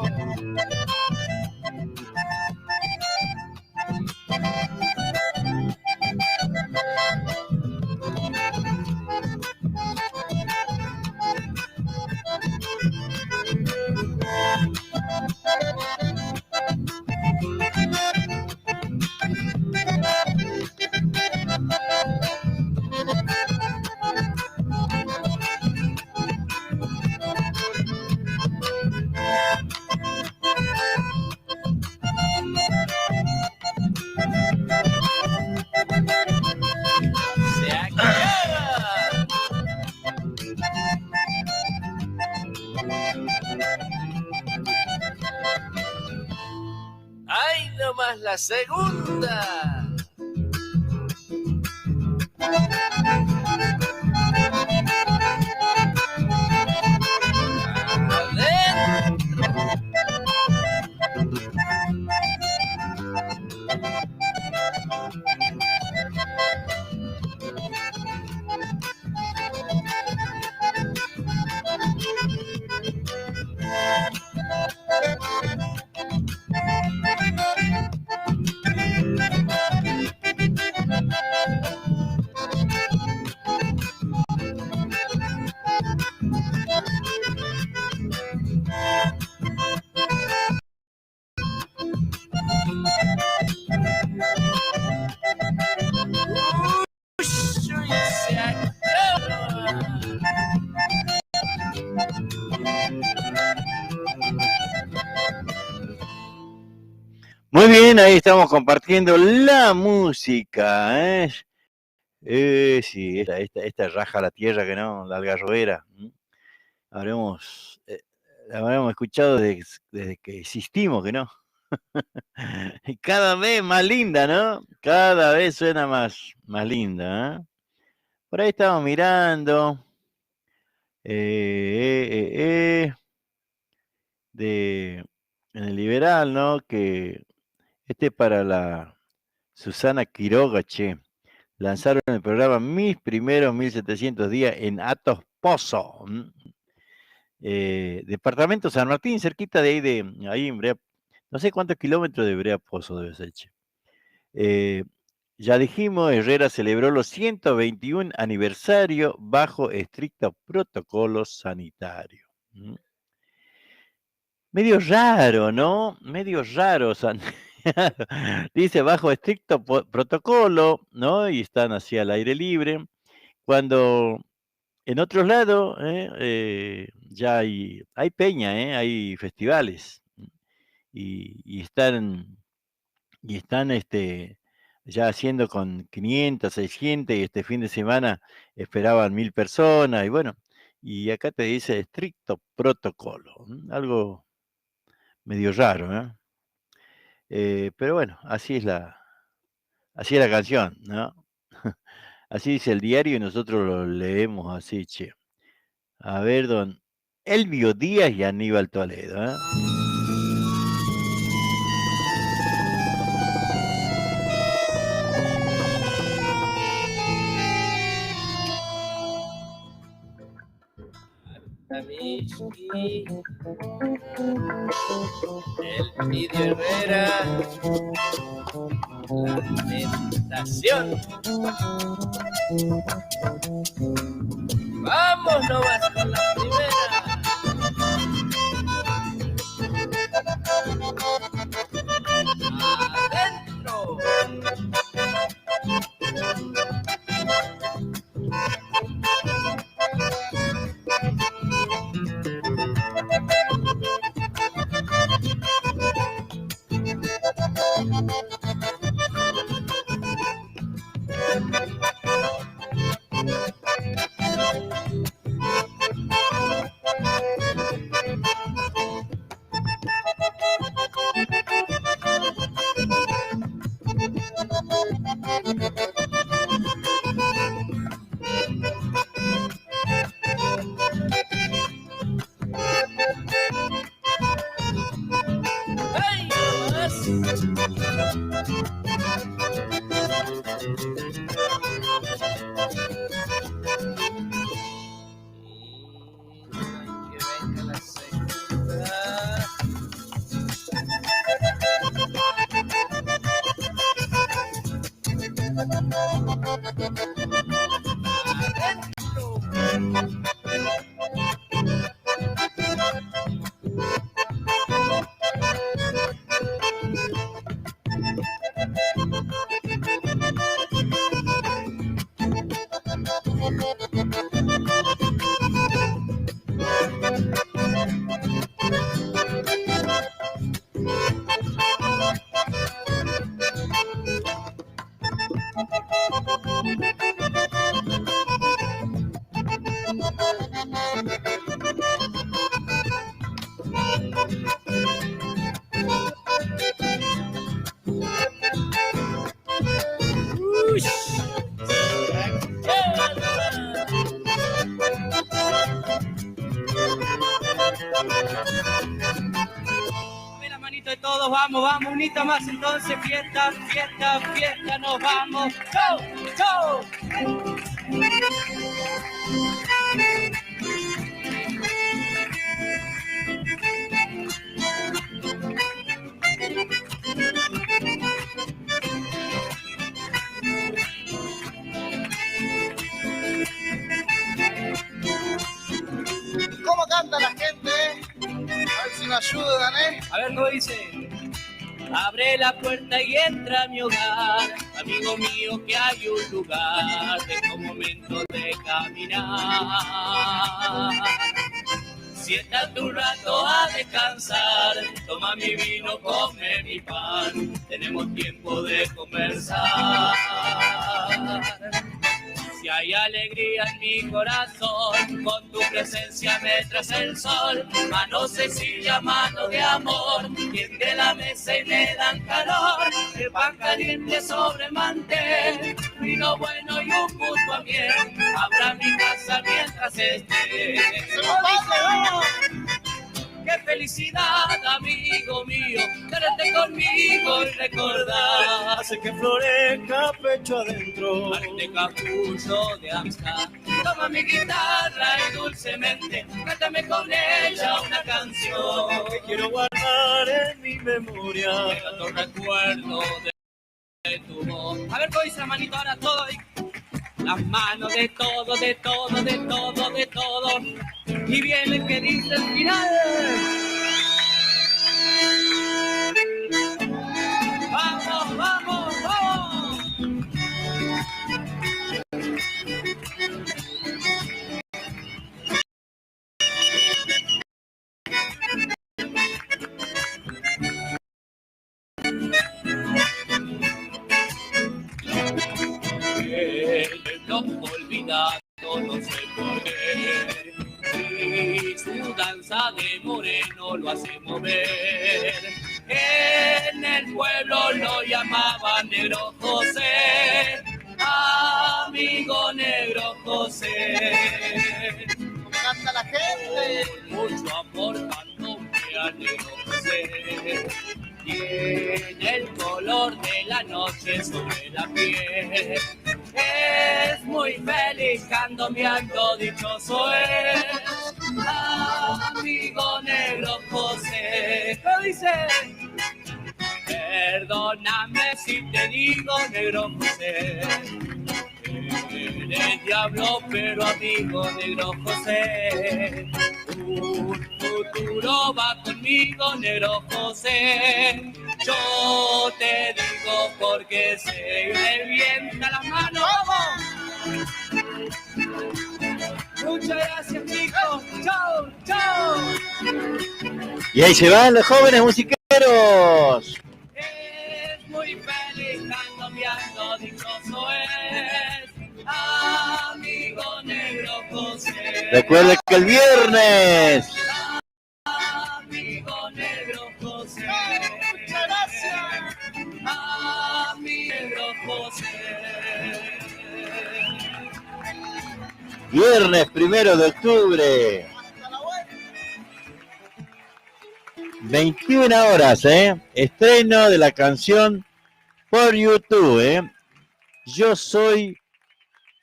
Se acaba. ¡Ay, nomás la segunda! Adentro. bien, ahí estamos compartiendo la música. Sí, esta raja la tierra que no, la algarrobera. Habremos, la habremos escuchado desde que existimos, que no. Y cada vez más linda, ¿no? Cada vez suena más linda. Por ahí estamos mirando. En el Liberal, ¿no? Que para la Susana Quiroga, che. Lanzaron el programa Mis primeros 1700 días en Atos Pozo. Departamento San Martín, cerquita de ahí en Brea. No sé cuántos kilómetros de Brea Pozo debe ser, che. Ya dijimos, Herrera celebró los 121 aniversario bajo estricto protocolo sanitario. Medio raro, ¿no? Medio raro, dice bajo estricto protocolo, ¿no? Y están así al aire libre. Cuando en otros lados ya hay peña, hay festivales. Y están ya haciendo con 500, 600, y este fin de semana esperaban 1000 personas, y bueno, y acá te dice estricto protocolo, algo medio raro, pero bueno, así es la canción, ¿no? Así dice el diario y nosotros lo leemos así, che. A ver, don Elvio Díaz y Aníbal Toledo, Miski, el Pidio Herrera, la tentación. Vamos nomás con la primera. Adentro. Vamos, unita más entonces, fiesta, fiesta, fiesta, nos vamos. ¡Chau, chau! ¿Cómo canta la gente? A ver si me ayudan, A ver, ¿cómo dice? Abre la puerta y entra a mi hogar, amigo mío, que hay un lugar, tengo momento de caminar. siéntate un rato a descansar, toma mi vino, come mi pan, tenemos tiempo de conversar. Si hay alegría en mi corazón, con tu presencia me traes el sol. Mano sencilla, mano de amor, tiende la mesa y me dan calor. El pan caliente sobre el mantel, vino bueno y un gusto a miel. Habrá mi casa mientras esté. ¡Qué felicidad, amigo mío! Tenerte conmigo y recordar. Hace que florezca pecho adentro. Este capullo de amistad. Toma mi guitarra y dulcemente cántame con ella una canción que quiero guardar en mi memoria. Queda tu recuerdo de tu voz. A ver, dice la manito ahora todo ahí. Las manos de todo, de todo, de todo, de todo. Y viene el que dice el final. ¡Vamos, vamos, vamos! El olvidado, no sé por qué. Y su danza de moreno lo hace mover. En el pueblo lo llamaban Negro José, amigo Negro José. Canta la gente. Mucho amor candombe a Negro José. Tiene el color de la noche sobre la piel. Es muy feliz candombeando, dichoso es. Amigo Negro José. ¿Qué dice? Perdóname si te digo, Negro José. Eres diablo, pero amigo Negro José. Un futuro va conmigo, Negro José. Yo te digo porque se revienta la mano. ¡Vamos! Muchas gracias, chicos. Chao, chao. Y ahí se van los jóvenes musiqueros. Es muy feliz candombeando, dichoso es. Amigo Negro José. Recuerden que el viernes. Amigo Negro José. Muchas gracias. Amigo Negro José. Viernes 1 de octubre. 21 horas, estreno de la canción por YouTube, Yo soy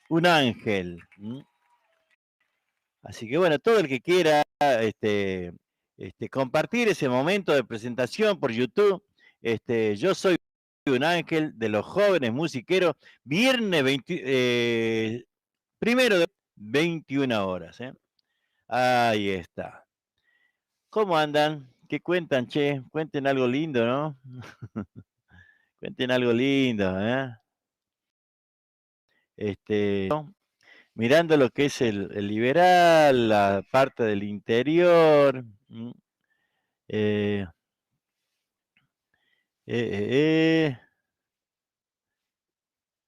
un ángel. Así que bueno, todo el que quiera compartir ese momento de presentación por YouTube, Yo soy un ángel de los jóvenes musiqueros, viernes 1 de 21 horas. Ahí está. ¿Cómo andan? ¿Qué cuentan, che? Cuenten algo lindo, ¿no? Cuenten algo lindo, mirando lo que es el liberal, la parte del interior.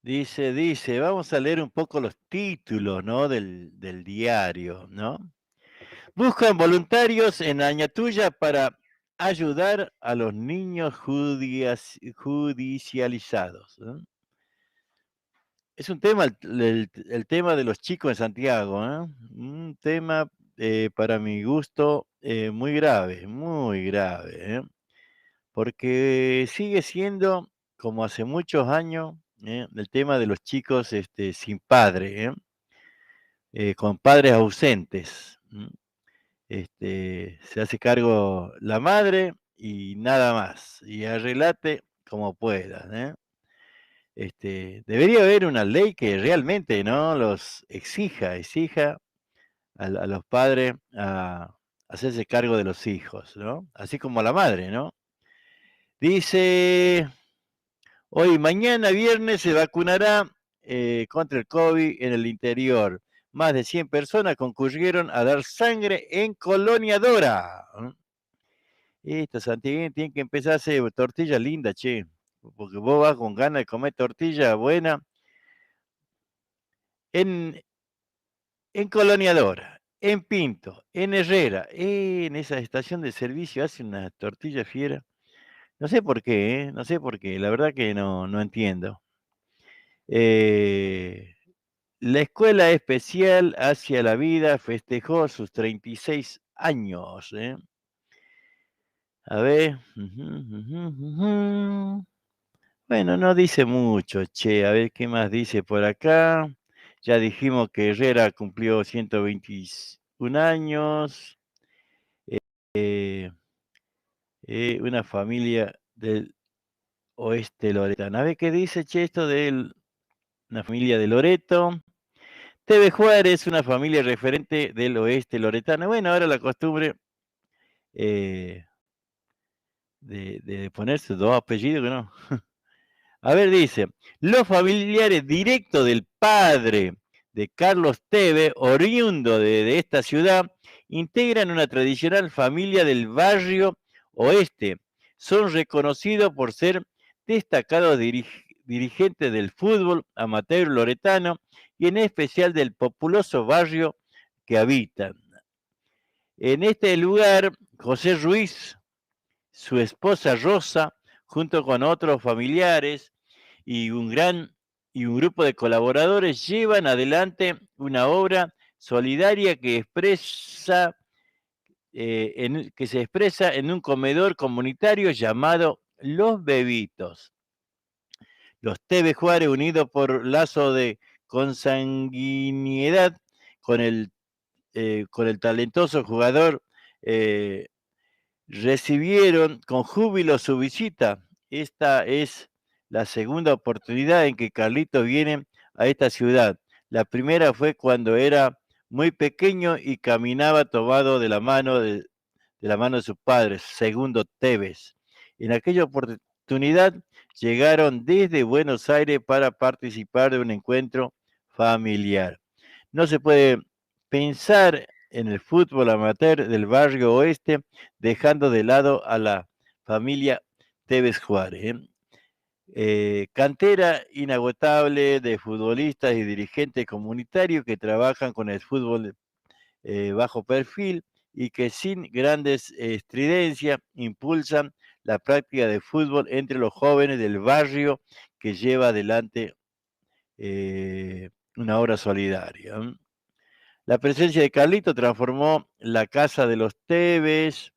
Dice, vamos a leer un poco los títulos, ¿no? Del diario, ¿no? Buscan voluntarios en Añatuya para ayudar a los niños judicializados, ¿no? Es un tema, el tema de los chicos en Santiago, un tema para mi gusto muy grave, porque sigue siendo, como hace muchos años, el tema de los chicos sin padre, con padres ausentes. Se hace cargo la madre y nada más, y arreglate como puedas. Debería haber una ley que realmente no los exija a los padres a hacerse cargo de los hijos, ¿no? Así como a la madre, ¿no? Dice, hoy, mañana, viernes, se vacunará contra el COVID en el interior. más de 100 personas concurrieron a dar sangre en Colonia Dora. Esto, Santiago, tiene que empezar a hacer tortillas lindas, che. Porque vos vas con ganas de comer tortilla buena. En Colonia Dora, en Pinto, en Herrera, en esa estación de servicio hace una tortilla fiera. No sé por qué, no sé por qué, la verdad que no entiendo. La Escuela Especial Hacia la Vida festejó sus 36 años. A ver. Bueno, no dice mucho, che. A ver qué más dice por acá. Ya dijimos que Herrera cumplió 121 años. Una familia del oeste loretano. A ver qué dice, che, esto de una familia de Loreto. Teve Juárez, una familia referente del oeste loretano. Bueno, ahora la costumbre de poner sus dos apellidos, que no. A ver, dice, los familiares directos del padre de Carlos Teve, oriundo de esta ciudad, integran una tradicional familia del barrio oeste. Son reconocidos por ser destacados dirigentes del fútbol amateur loretano y en especial del populoso barrio que habitan. En este lugar, José Ruiz, su esposa Rosa, junto con otros familiares y un grupo de colaboradores, llevan adelante una obra solidaria que se expresa en un comedor comunitario llamado Los Bebitos. Los Teve Juárez, unidos por lazo de consanguinidad con el talentoso jugador, recibieron con júbilo su visita. Esta es la segunda oportunidad en que Carlito viene a esta ciudad. La primera fue cuando era muy pequeño y caminaba tomado de la mano de su padre, Segundo Tevez. En aquella oportunidad llegaron desde Buenos Aires para participar de un encuentro familiar. No se puede pensar en el fútbol amateur del barrio oeste, dejando de lado a la familia Tevez Juárez. Cantera inagotable de futbolistas y dirigentes comunitarios que trabajan con el fútbol bajo perfil y que sin grandes estridencias impulsan la práctica de fútbol entre los jóvenes del barrio que lleva adelante una obra solidaria. La presencia de Carlito transformó la casa de los Tevez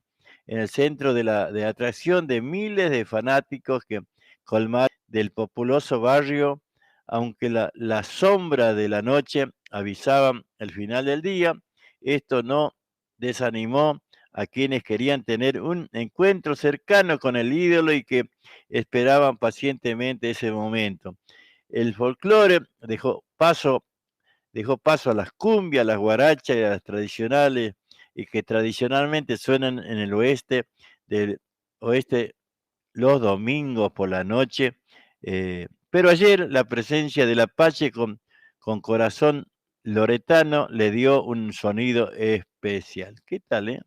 en el centro de atracción de miles de fanáticos que colmaron del populoso barrio, aunque la sombra de la noche avisaba el final del día. Esto no desanimó a quienes querían tener un encuentro cercano con el ídolo y que esperaban pacientemente ese momento. El folclore dejó paso a las cumbias, a las guarachas y a las tradicionales y que tradicionalmente suenan en el oeste los domingos por la noche. Pero ayer la presencia del Apache con corazón loretano le dio un sonido especial. ¿Qué tal,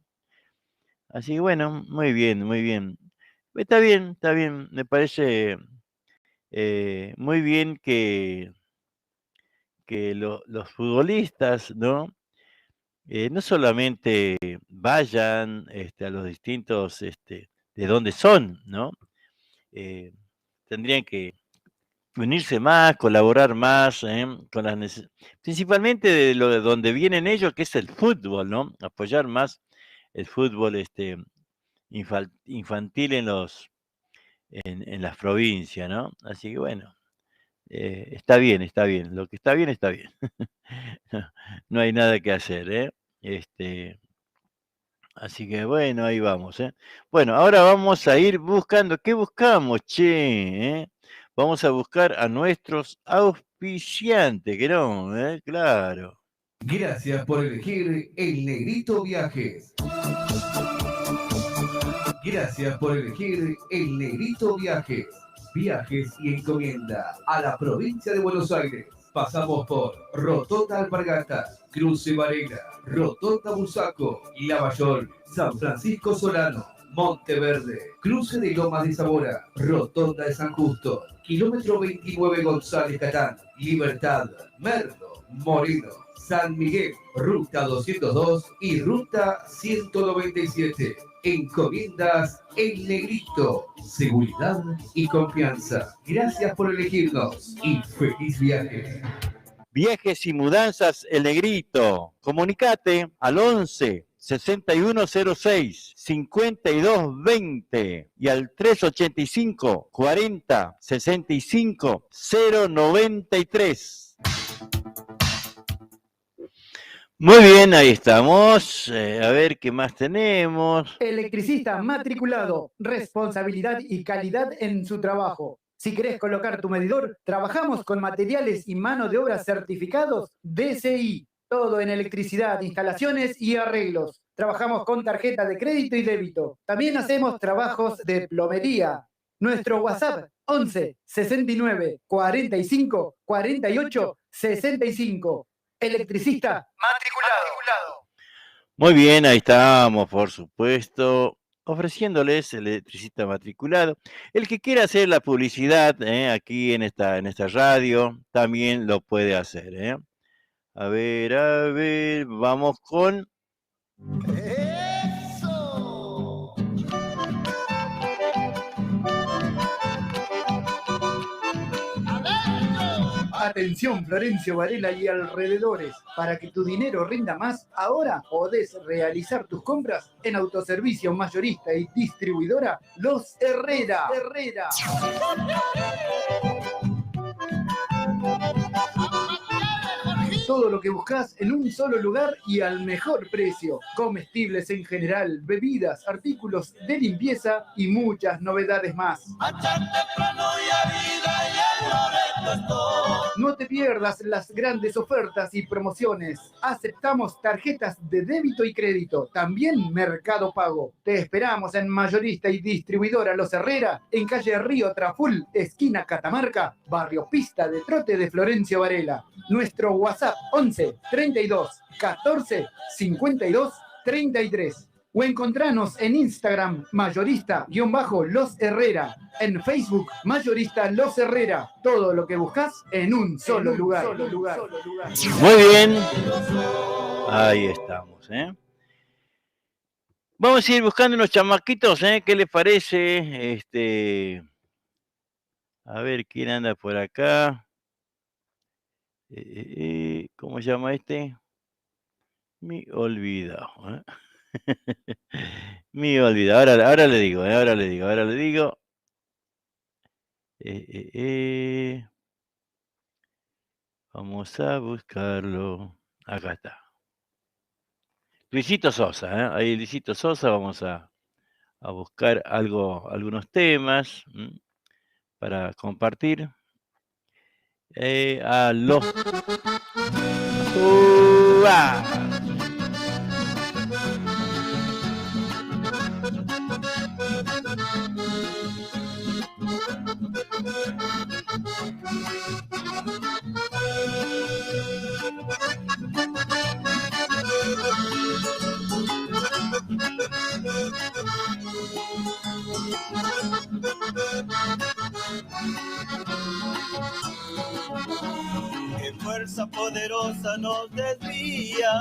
Así que bueno, muy bien, muy bien. Está bien, me parece muy bien que los futbolistas, ¿no? No solamente vayan a los distintos, de dónde son, ¿no? Tendrían que unirse más, colaborar más, con principalmente de donde vienen ellos, que es el fútbol, ¿no? Apoyar más el fútbol infantil en las provincias, ¿no? Así que bueno, está bien. Lo que está bien, está bien. No hay nada que hacer, así que bueno, ahí vamos, Bueno, ahora vamos a ir buscando. ¿Qué buscamos, che? Vamos a buscar a nuestros auspiciantes, que no, claro. Gracias por elegir El Negrito Viajes. Gracias por elegir El Negrito Viajes. Viajes y encomienda a la provincia de Buenos Aires. pasamos por Rotonda Alpargatas, Cruce Varela, Rotonda Busaco, Lavallol, San Francisco Solano, Monteverde, Cruce de Lomas de Zamora, Rotonda de San Justo, kilómetro 29 González Catán, Libertad, Merlo, Moreno, San Miguel, Ruta 202 y Ruta 197. Encomiendas El Negrito, seguridad y confianza. Gracias por elegirnos y feliz viaje. Viajes y mudanzas El Negrito. Comunicate al 11 6106 5220 y al 385 40 65 093. Muy bien, ahí estamos. A ver qué más tenemos. Electricista matriculado, responsabilidad y calidad en su trabajo. Si querés colocar tu medidor, trabajamos con materiales y mano de obra certificados DCI. Todo en electricidad, instalaciones y arreglos. Trabajamos con tarjeta de crédito y débito. También hacemos trabajos de plomería. Nuestro WhatsApp 11 69 45 48 65. Electricista matriculado. Muy bien, ahí estamos, por supuesto, ofreciéndoles el electricista matriculado. El que quiera hacer la publicidad aquí en esta radio, también lo puede hacer. A ver, vamos con... Atención Florencio Varela y alrededores, para que tu dinero rinda más, ahora podés realizar tus compras en autoservicio mayorista y distribuidora Los Herrera. Todo lo que buscas en un solo lugar y al mejor precio. Comestibles en general, bebidas, artículos de limpieza y muchas novedades más. No te pierdas las grandes ofertas y promociones. Aceptamos tarjetas de débito y crédito, también Mercado Pago. Te esperamos en mayorista y distribuidora Los Herrera, en calle Río Traful, esquina Catamarca, barrio Pista de Trote de Florencio Varela. Nuestro WhatsApp 11 32 14 52 33. O encontranos en Instagram, mayorista-Los Herrera. En Facebook, mayorista Los Herrera. Todo lo que buscas en un solo lugar. Muy bien. Ahí estamos, Vamos a ir buscando unos chamaquitos, ¿Qué les parece? A ver quién anda por acá. ¿Cómo se llama este? Me olvidado, Me olvidado. Ahora le digo. Vamos a buscarlo. Acá está. Luisito Sosa, Ahí Luisito Sosa, vamos a buscar algunos temas para compartir. A los... Qué fuerza poderosa nos desvía,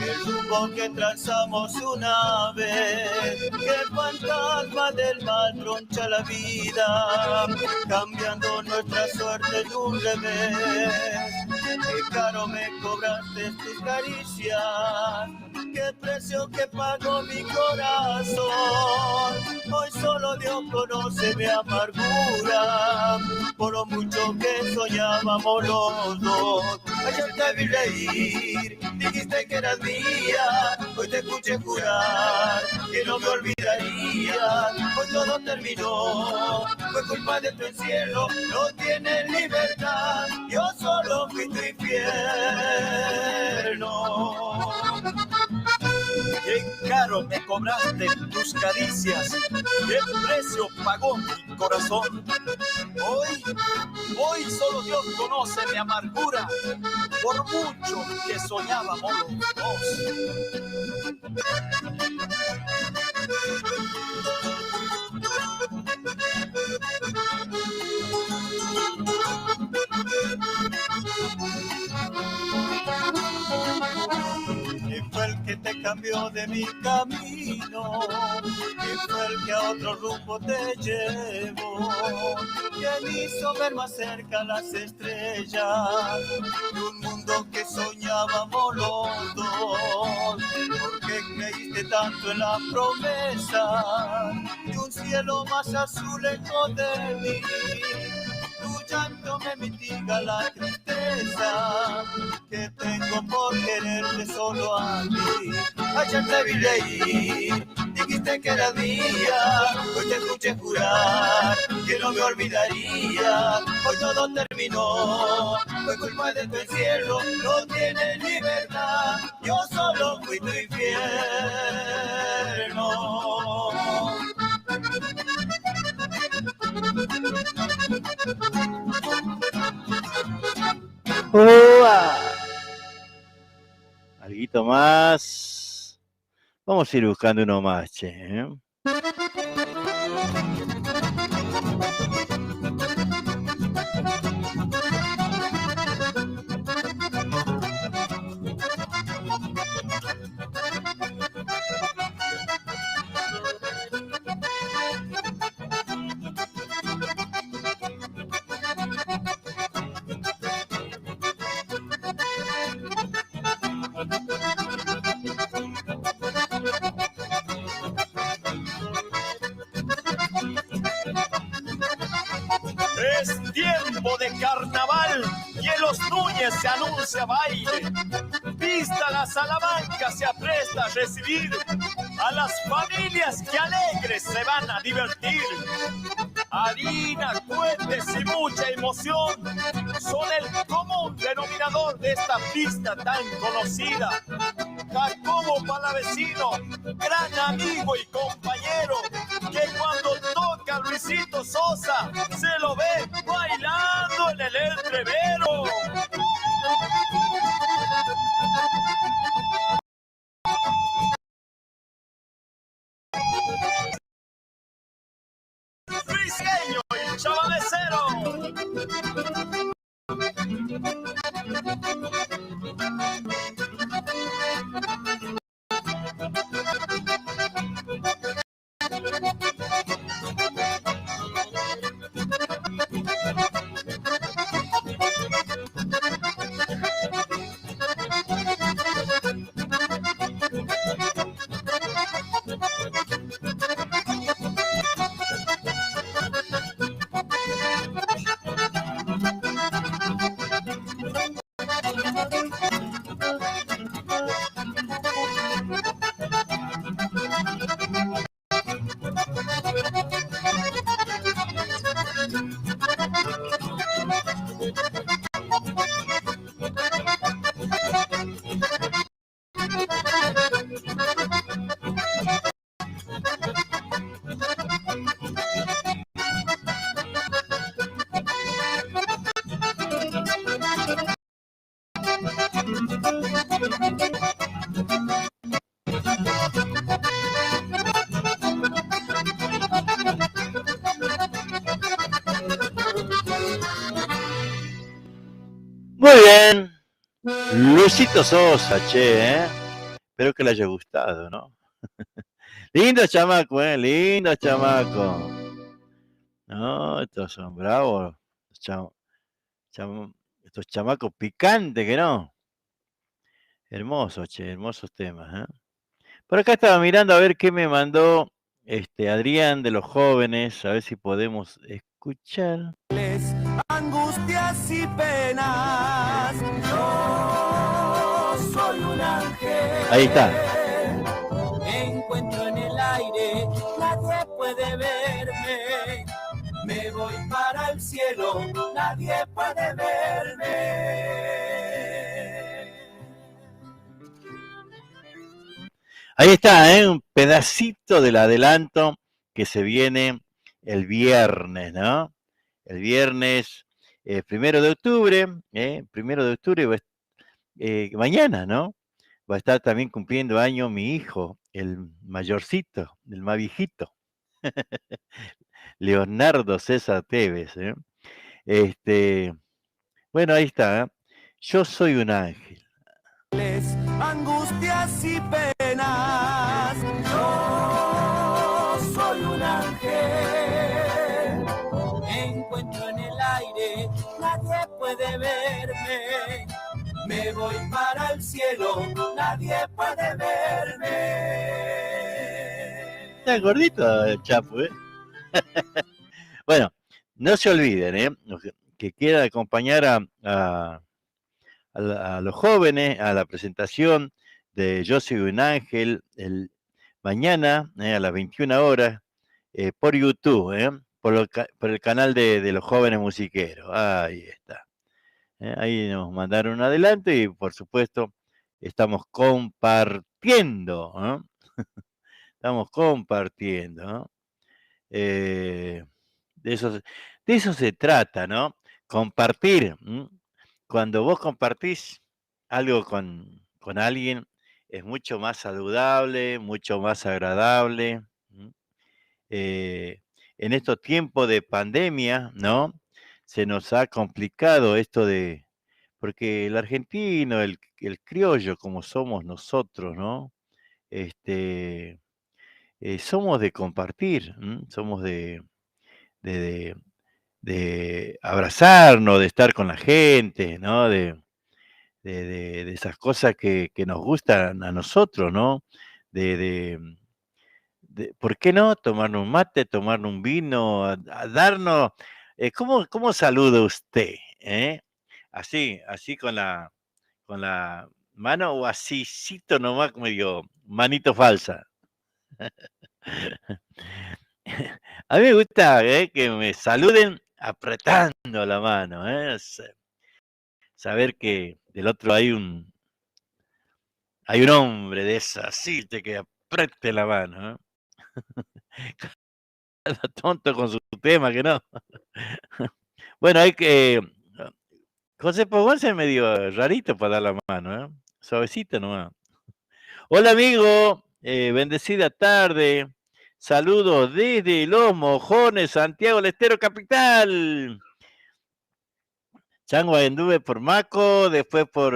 el rumbo que trazamos una vez, qué fantasma del mal troncha la vida, cambiando nuestra suerte en un revés. Qué caro me cobraste tus caricias, qué precio que pagó mi corazón. Hoy solo Dios conoce mi amargura, por lo mucho que soñábamos los dos. Ayer te vi reír, dijiste que eras mía, hoy te escuché jurar que no me olvidaría. Hoy todo terminó, fue culpa de tu encierro, no tienes libertad, yo solo fui tu infierno. Qué caro me cobraste tus caricias, qué precio pagó mi corazón. Hoy solo Dios conoce mi amargura, por mucho que soñábamos los dos. ¿Quién fue el que te cambió de mi camino? ¿Quién fue el que a otro rumbo te llevó? ¿Quién hizo ver más cerca las estrellas de un mundo que soñábamos los dos? ¿Por qué creíste tanto en la promesa de un cielo más azul lejos de mí? Tu llanto me mitiga la tristeza que tengo por quererte solo a ti. Ayer te vi reír, dijiste que era mía, hoy te escuché jurar que no me olvidaría. Hoy todo terminó, fue culpa de tu encierro, no tienes libertad, yo solo fui tu infierno. Alguito más. Vamos a ir buscando uno más, che, ¿eh? Es tiempo de carnaval y en los Núñez se anuncia baile. Vista la Salamanca se apresta a recibir a las familias que alegres se van a divertir. Harina, cohetes y mucha emoción son el común denominador de esta pista tan conocida. Jacobo Palavecino, gran amigo y compañero, que cuando toca Luisito Sosa se lo ve bailando en el entrevero. Briseño y Chavalesero. Muy bien. Luisito Sosa, che, ¿eh? Espero que le haya gustado, ¿no? Lindo chamaco, lindo chamaco. No, estos son bravos. Estos chamacos picantes, que no. Hermosos, che, hermosos temas, ¿eh? Por acá estaba mirando a ver qué me mandó Adrián de los jóvenes, a ver si podemos escuchar. Angustias y penas, yo soy un ángel. Ahí está. Me encuentro en el aire, nadie puede verme. Me voy para el cielo, nadie puede verme. Ahí está, un pedacito del adelanto que se viene el viernes, ¿no? el viernes 1 de octubre, mañana, ¿no? Va a estar también cumpliendo año mi hijo, el mayorcito, el más viejito, Leonardo César Tevez. Bueno, ahí está. Yo soy un ángel. Angustias y penas, yo soy un ángel. Me encuentro en el aire, nadie puede verme. Me voy para el cielo, nadie puede verme. Está gordito el Chapo, ¿eh? Bueno, no se olviden, los que quieran acompañar a los jóvenes a la presentación de Yo Soy un Ángel el mañana a las 21 horas por YouTube, por el canal de los jóvenes musiqueros. Ahí está. Ahí nos mandaron un adelanto y por supuesto estamos compartiendo. Estamos compartiendo. ¿No? De eso se trata, ¿no? Compartir. Cuando vos compartís algo con alguien, es mucho más saludable, mucho más agradable. En estos tiempos de pandemia, ¿no? Se nos ha complicado esto porque el argentino, el criollo, como somos nosotros, ¿no? Somos de compartir, somos de abrazarnos, de estar con la gente, ¿no? De esas cosas que nos gustan a nosotros, ¿no? ¿Por qué no? Tomarnos un mate, tomarnos un vino, a darnos... ¿cómo saluda usted? Así con la mano o asícito nomás, medio manito falsa. A mí me gusta que me saluden apretando la mano, saber que del otro hay un hombre de esa, así, que apriete la mano. Tonto con su tema, que no. Bueno, hay que... José Pogón se medio rarito para dar la mano, suavecito nomás. Hola amigo, bendecida tarde. Saludos desde Los Mojones, Santiago del Estero Capital. Chango, anduve por Maco, después por,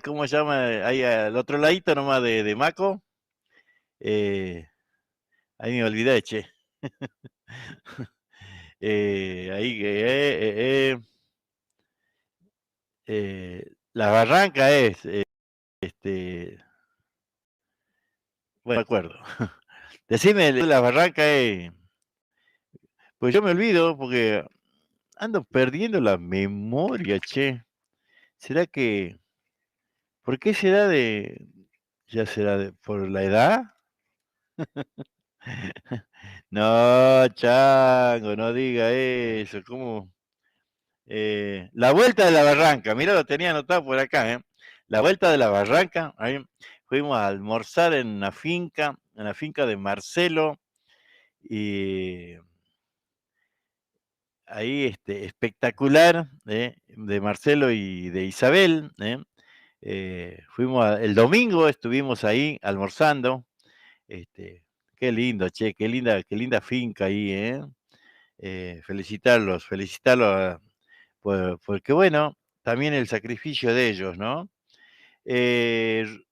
¿cómo se llama? Ahí al otro ladito nomás de Maco. Ahí me olvidé, che. La Barranca es, bueno, me acuerdo. Decime, la Barranca es, pues yo me olvido porque ando perdiendo la memoria, che. ¿Será que, por qué será ya será por la edad? No, Chango, no diga eso, ¿cómo? La Vuelta de la Barranca, mira, lo tenía anotado por acá, La Vuelta de la Barranca, ahí fuimos a almorzar en la finca de Marcelo, y ahí espectacular, de Marcelo y de Isabel, el domingo estuvimos ahí almorzando, qué lindo, che, qué linda finca ahí, felicitarlos, porque bueno, también el sacrificio de ellos, ¿no?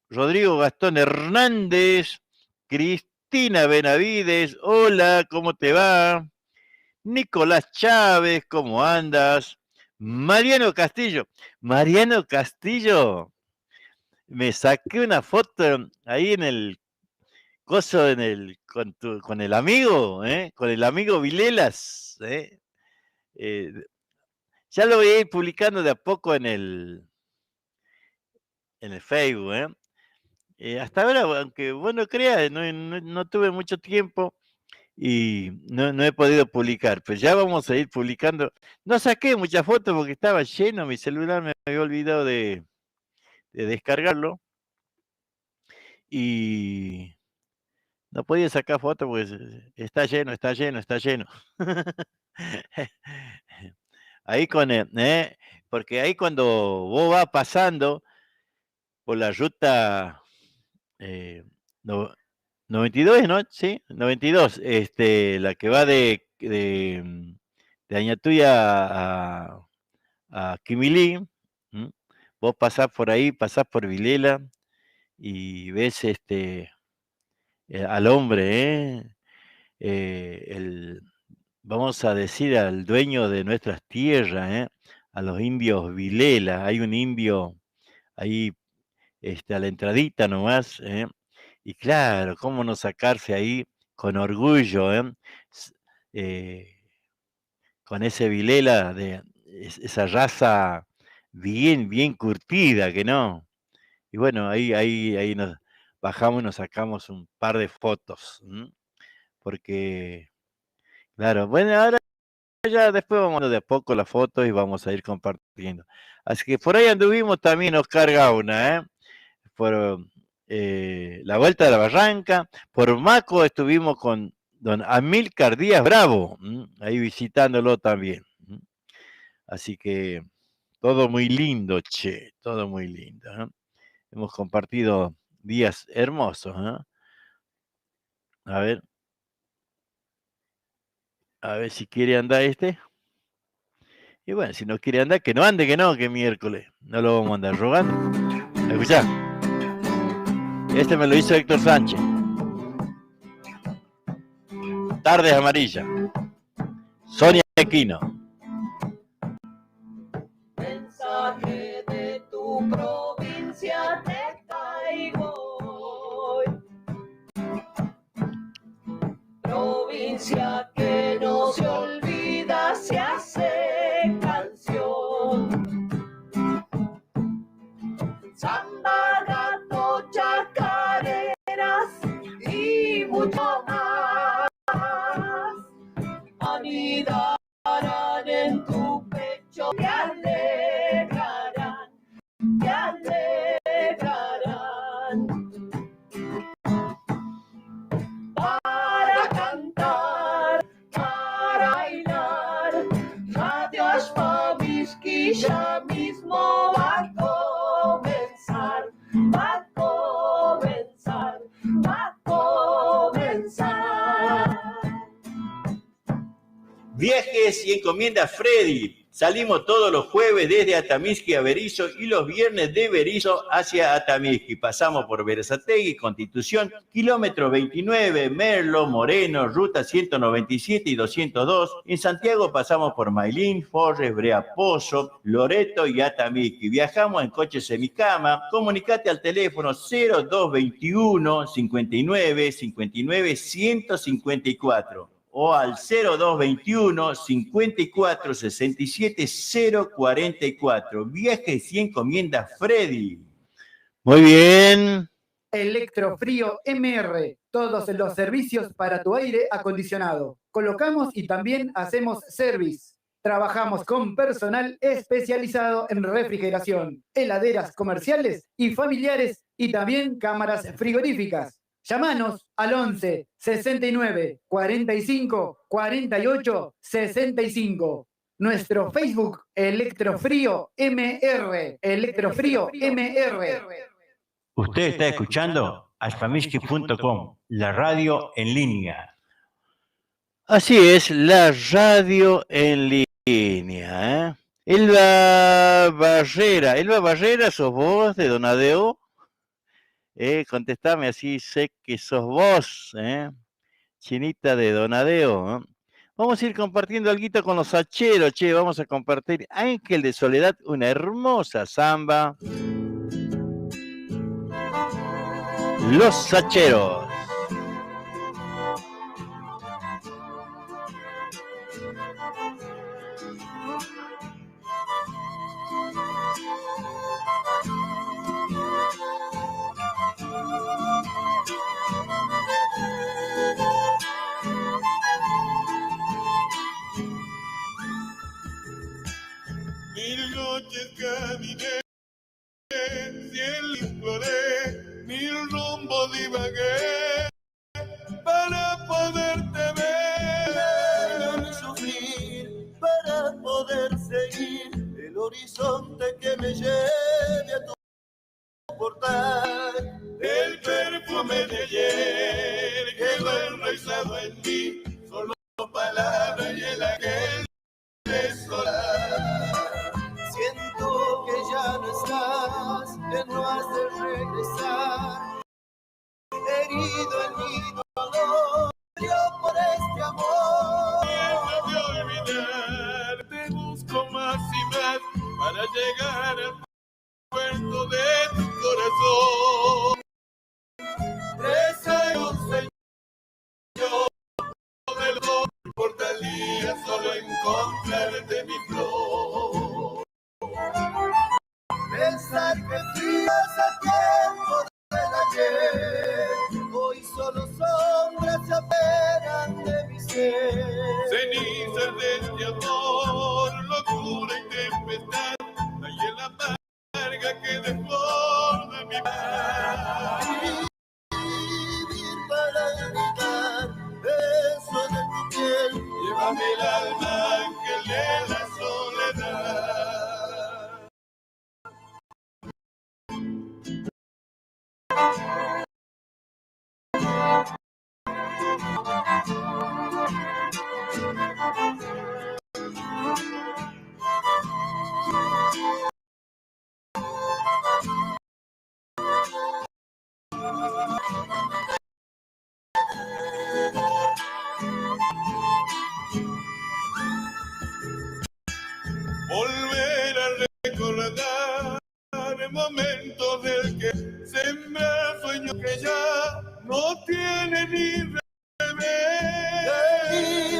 Rodrigo Gastón Hernández, Cristina Benavides, hola, ¿cómo te va? Nicolás Chávez, ¿cómo andas? Mariano Castillo, me saqué una foto ahí en el coso, con el amigo, con el amigo Vilelas, ya lo voy a ir publicando de a poco en el Facebook, hasta ahora, aunque vos no creas, no tuve mucho tiempo y no he podido publicar, pues ya vamos a ir publicando. No saqué muchas fotos porque estaba lleno, mi celular me había olvidado de descargarlo y no podía sacar fotos porque está lleno. Ahí porque ahí cuando vos vas pasando por la ruta 92, ¿no? Sí, 92, la que va de Añatuya a Quimilí, vos pasás por ahí, pasás por Vilela y ves al hombre, vamos a decir al dueño de nuestras tierras, a los indios Vilela. Hay un indio ahí a la entradita nomás, y claro, cómo no sacarse ahí con orgullo, con ese Vilela, esa raza bien, bien curtida, que no. Y bueno, ahí nos bajamos y nos sacamos un par de fotos, porque, claro, bueno, ahora ya después vamos de a poco las fotos y vamos a ir compartiendo. Así que por ahí anduvimos también Oscar Gauna, por la Vuelta de la Barranca, por Maco estuvimos con don Amílcar Díaz Bravo, ahí visitándolo también. Así que todo muy lindo, che, todo muy lindo. Hemos compartido días hermosos. A ver si quiere andar Y bueno, si no quiere andar, que no ande, que miércoles. No lo vamos a andar rogando. Escuchá. Me lo hizo Héctor Sánchez. Tardes amarillas. Sonia Aquino. Mensaje de tu provincia te traigo hoy. Provincia que no se olvida, se hace canción. Samba, gato, chacareras y mucho más anidarán en tu pecho, te alegrarán, te alegrarán. Para cantar, para bailar, Radio Ashpavisky ya mismo va a comenzar, va a comenzar, va a comenzar. Viajes y encomiendas Freddy. Salimos todos los jueves desde Atamisqui a Berizo y los viernes de Berizo hacia Atamisqui. Pasamos por Berazategui, Constitución, kilómetro 29, Merlo, Moreno, ruta 197 y 202. En Santiago pasamos por Mailín, Forres, Brea Pozo, Loreto y Atamisqui. Viajamos en coche semicama. Comunicate al teléfono 0221 59 59 154. O al 0221 54 67 044. Viajes y encomiendas Freddy. Muy bien. Electrofrío MR, todos los servicios para tu aire acondicionado. Colocamos y también hacemos service. Trabajamos con personal especializado en refrigeración, heladeras comerciales y familiares y también cámaras frigoríficas. Llámanos al 11 69 45 48 65. Nuestro Facebook, Electrofrío MR. Electrofrío MR. Usted está escuchando ashpamisky.com, la radio en línea. Así es, la radio en línea. Elba Barrera, ¿sos vos de Donadeo? Contestame, así sé que sos vos, Chinita de Donadeo. Vamos a ir compartiendo algo con los sacheros, che, vamos a compartir Ángel de Soledad, una hermosa samba. Los sacheros. Mil noches caminé, cielo imploré, mil rumbos divagué para poderte ver, sufrir para poder ser horizonte que me lleve a tu portal. El perfume de ayer quedó enraizado en mí, solo palabras y el aquel desolar. Siento que ya no estás, que no has de regresar. Herido en mi dolor, yo por este amor. Pienso de olvidar, te busco más y más para llegar al puerto de tu corazón. Deseo, Señor, del dolor, importaría solo encontrarte mi flor. Pensar que fui hace tiempo del ayer, hoy solo sombras se apegan de mi ser. Cenizas de este amor, locura y tempestad, hay en la amarga que desborda mi mar. Vivir para evitar beso de tu piel, llévame el alma ángel de la soledad. Volver a recordar momentos del que sembra sueños que ya no tiene ni remedio.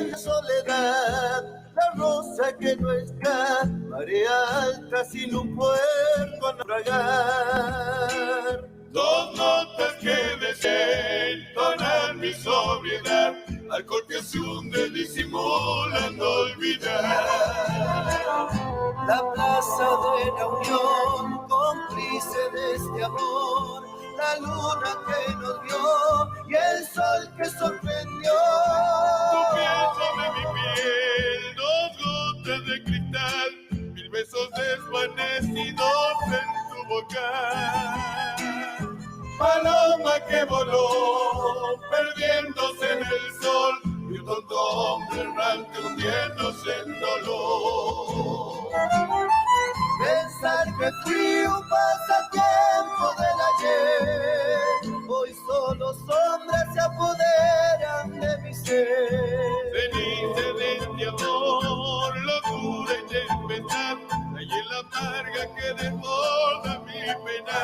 De soledad, la rosa que no está, marea alta sin un puerto a navegar. Dos notas que desentonan mi sobriedad, alcohol que se hunde disimulando olvidar. La plaza de la unión, cómplice de este amor, la luna que nos vio y el sol que sorprendió. Tu piel sobre mi piel, dos gotas de cristal, mil besos desvanecidos en tu boca. Paloma que voló, perdiéndose en el sol, y un tonto hombre errante hundiéndose en dolor. Pensar que fui un pasatiempo del ayer, hoy solo sombras se apoderan de mi ser. Ceniza de este amor, locura y tempestad, hay en la amarga que desborda mi pena.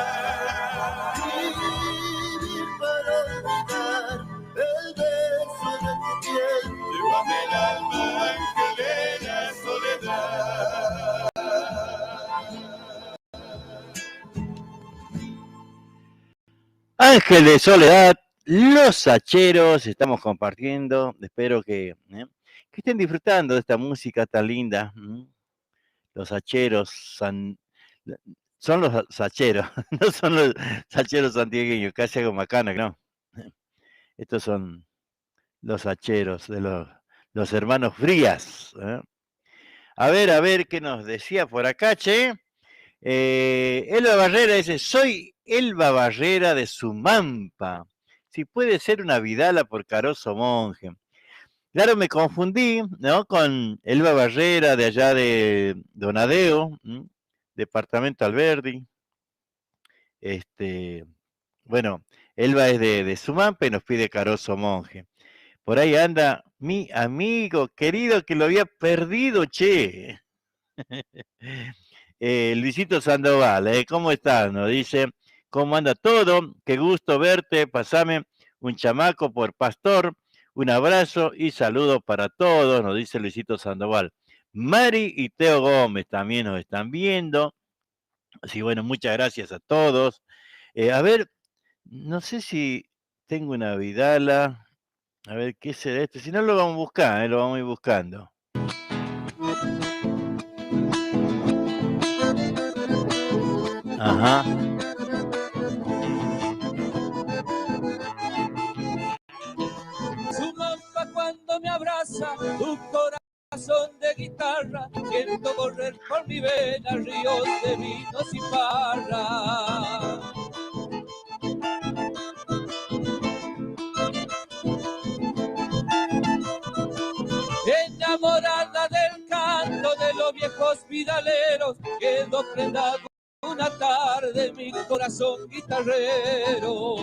Vivir para olvidar el beso de tu piel, llévame el alma ángel de la soledad. Ángel de Soledad, Los Hacheros, estamos compartiendo, espero que estén disfrutando de esta música tan linda. Los Hacheros son los Hacheros, no son los Hacheros santiagueños, casi algo macana, ¿no? Estos son los Hacheros de los hermanos Frías. A ver, ¿qué nos decía por acá, che? Elba Barrera dice, soy Elba Barrera de Sumampa. Si puede ser una Vidala por Caroso Monje. Claro, me confundí, ¿no? Con Elba Barrera de allá de Donadeo, departamento Alberdi. Bueno, Elba es de Sumampa y nos pide Caroso Monje. Por ahí anda mi amigo querido que lo había perdido, che. Luisito Sandoval, ¿cómo estás? Nos dice, ¿cómo anda todo? Qué gusto verte, pasame un chamaco por Pastor, un abrazo y saludo para todos, nos dice Luisito Sandoval. Mari y Teo Gómez también nos están viendo, así bueno, muchas gracias a todos. A ver, no sé si tengo una Vidala, a ver qué será esto, si no lo vamos a buscar, lo vamos a ir buscando. Ajá. Sumampa cuando me abraza, tu corazón de guitarra siento correr por mi vena ríos de vinos y parra. Enamorada del canto de los viejos vidaleros, quedó prendado una tarde mi corazón guitarrero.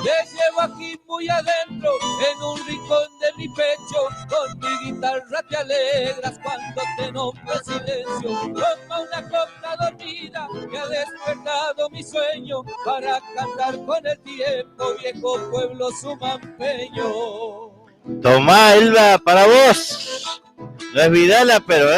Te llevo aquí muy adentro, en un rincón de mi pecho, con mi guitarra te alegras cuando te nombro en silencio. Toma una copla dormida que ha despertado mi sueño, para cantar con el tiempo, viejo pueblo sumampeño. Tomá, Elba, para vos. No es Vidala, pero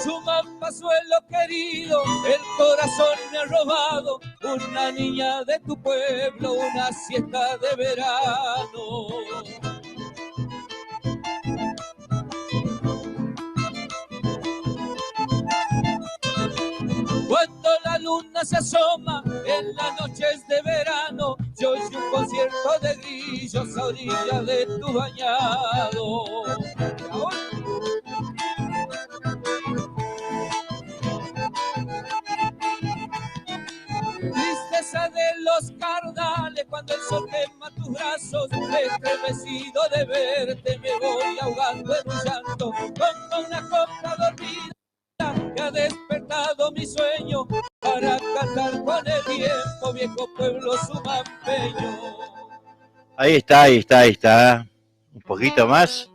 Sumampa, suelo querido, el corazón me ha robado, una niña de tu pueblo, una siesta de verano. Cuando la luna se asoma en las noches de verano, yo hice un concierto de grillos a orilla de tu bañado. Tristeza de los cardales cuando el sol quema tus brazos, estremecido de verte me voy ahogando en un llanto, como una copla dormida que ha despertado mi sueño, para cantar con el tiempo, viejo pueblo sumampeño. ahí está, ahí está, ahí está. Un poquito más.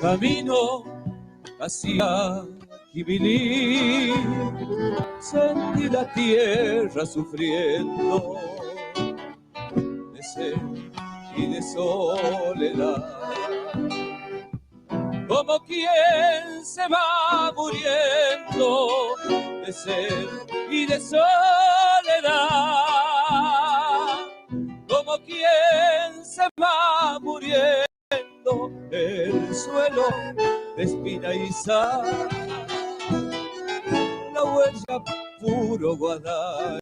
Camino hacia Quibilí, sentí la tierra sufriendo de sed y de soledad, como quien se va muriendo de sed y de soledad, como quien se va muriendo el suelo de espina y sal, la huella puro guadalete,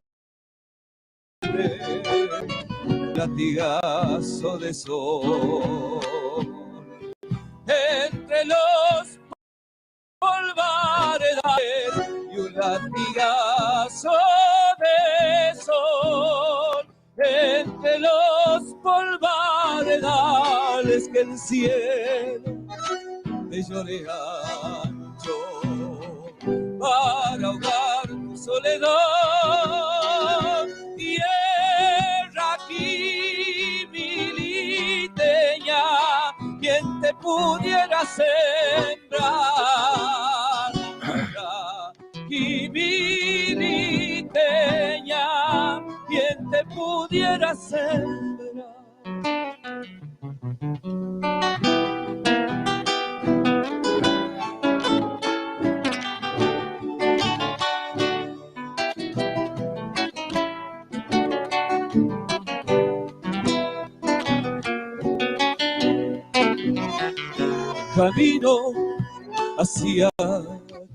latigazo de sol, entre los polvaredales y un latigazo de sol, entre los polvaredales que el cielo te llore ancho para ahogar tu soledad. Tierra quimiliteña, quien te pudiera sembrar. Tierra quimiliteña, quien te pudiera sembrar. Camino hacia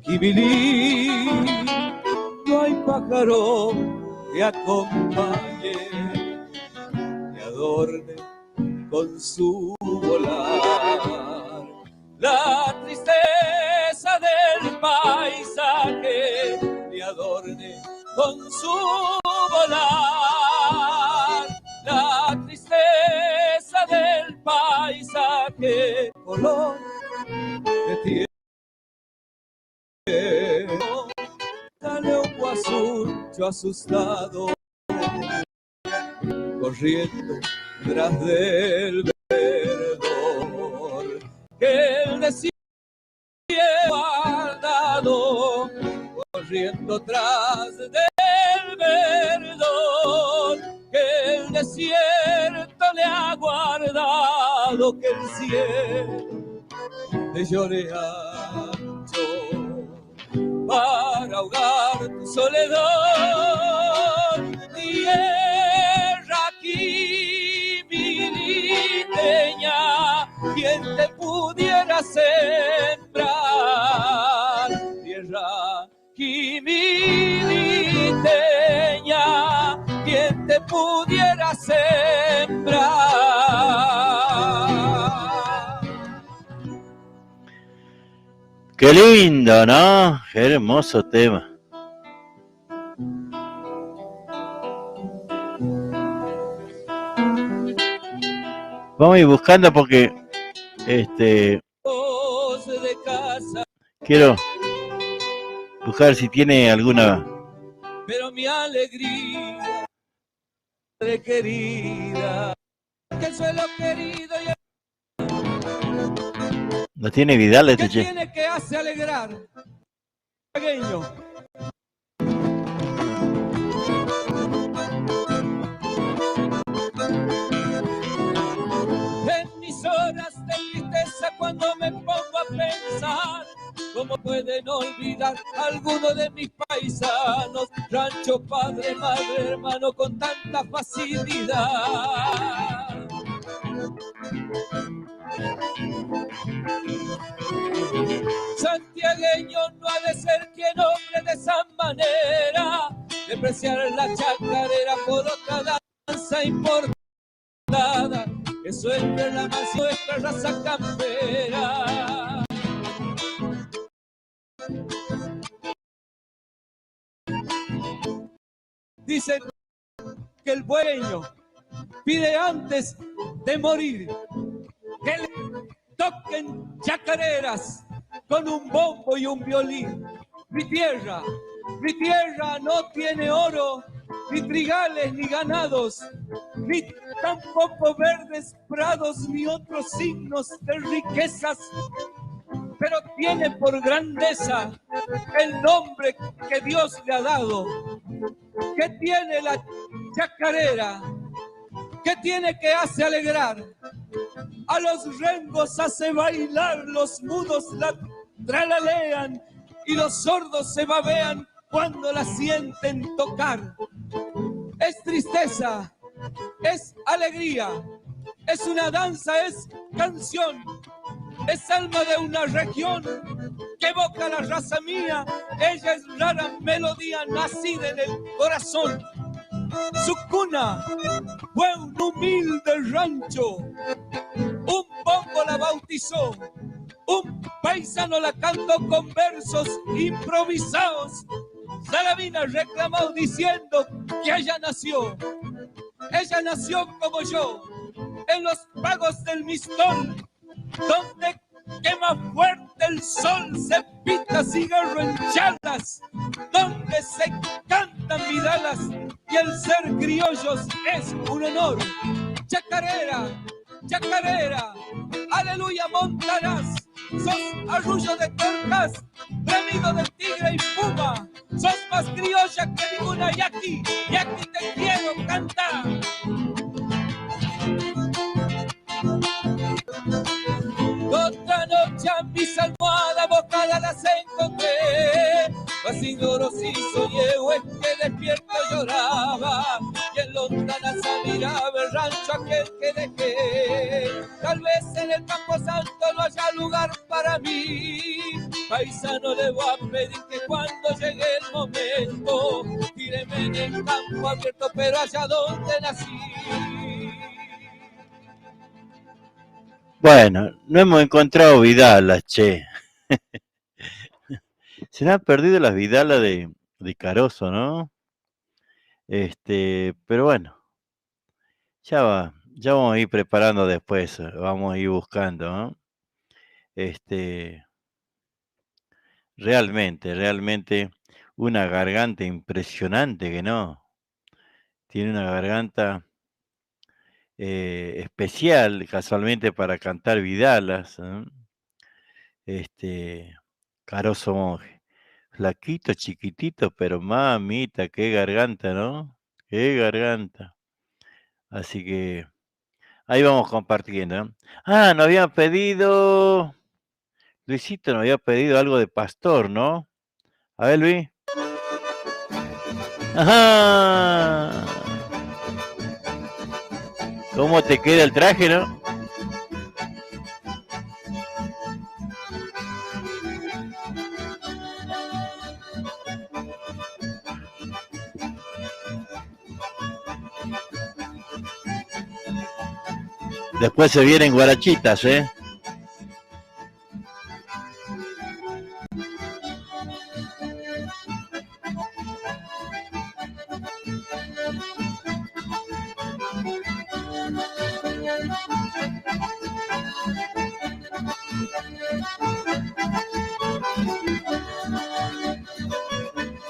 Quibilí, no hay pájaro que acompañe, que adorne con su volar la tristeza del paisaje, que adorne con su volar la tristeza del paisaje, color de tierra. Dale un guasuncho asustado, corriendo tras del verdor, que el desierto guardado, corriendo tras del verdor, que el desierto le ha guardado, que el cielo te lloré ancho para ahogar tu soledad. Tierra quimiliteña, quien te pudiera sembrar. Tierra quimiliteña, quien te pudiera sembrar. Qué lindo, ¿no? Qué hermoso tema. Vamos a ir buscando porque De casa, quiero buscar si tiene alguna. pero mi alegría de querida, que el suelo querido y ¿No tiene Vidal que este che? tiene que hace alegrar pequeño. En mis horas de tristeza, cuando me pongo a pensar cómo pueden olvidar alguno de mis paisanos, rancho, padre, madre, hermano, con tanta facilidad. Santiagueño no ha de ser quien hombre de esa manera, despreciar la chacarera por otra danza importada, eso entre la más nuestra raza campera. Dicen que el dueño pide antes de morir que le toquen chacareras con un bombo y un violín. Mi tierra no tiene oro, ni trigales, ni ganados, ni tampoco verdes prados, ni otros signos de riquezas, pero tiene por grandeza el nombre que Dios le ha dado. ¿Qué tiene la chacarera? ¿Qué tiene que hace alegrar? A los rengos hace bailar, los mudos la tralalean y los sordos se babean cuando la sienten tocar. Es tristeza, es alegría, es una danza, es canción, es alma de una región que evoca la raza mía. Ella es rara melodía nacida en el corazón. Su cuna fue un humilde rancho, un bombo la bautizó, un paisano la cantó con versos improvisados. Salavina reclamó diciendo que ella nació como yo, en los pagos del Mistol, donde quema fuerte el sol, se pita cigarro en charlas, donde se cantan vidalas y el ser criollos es un honor. Chacarera, chacarera, aleluya montarás, sos arrullo de tortas, bramido del tigre y puma, sos más criolla que ninguna y aquí te quiero cantar. Otra noche a mis almohadas bocadas las encontré, más ignoros y soñé, es que despierto lloraba, y en lontananza miraba el rancho aquel que dejé. Tal vez en el campo santo no haya lugar para mí, paisano le voy a pedir que cuando llegue el momento, tíreme en el campo abierto, pero allá donde nací. Bueno, no hemos encontrado Vidalas, che. Se nos han perdido las Vidalas de Caroso, ¿no? Pero bueno, ya vamos a ir preparando después, vamos a ir buscando, ¿no? Realmente una garganta impresionante que no. Tiene una garganta especial, casualmente para cantar Vidalas, ¿no? Caroso Monje. Flaquito, chiquitito, pero mamita, qué garganta, ¿no? Qué garganta. Así que ahí vamos compartiendo, ¿no? Ah, nos habían pedido Luisito nos había pedido algo de Pastor, ¿no? A ver, Luis. Ajá. ¿Cómo te queda el traje, no? Después se vienen guarachitas, ¿eh?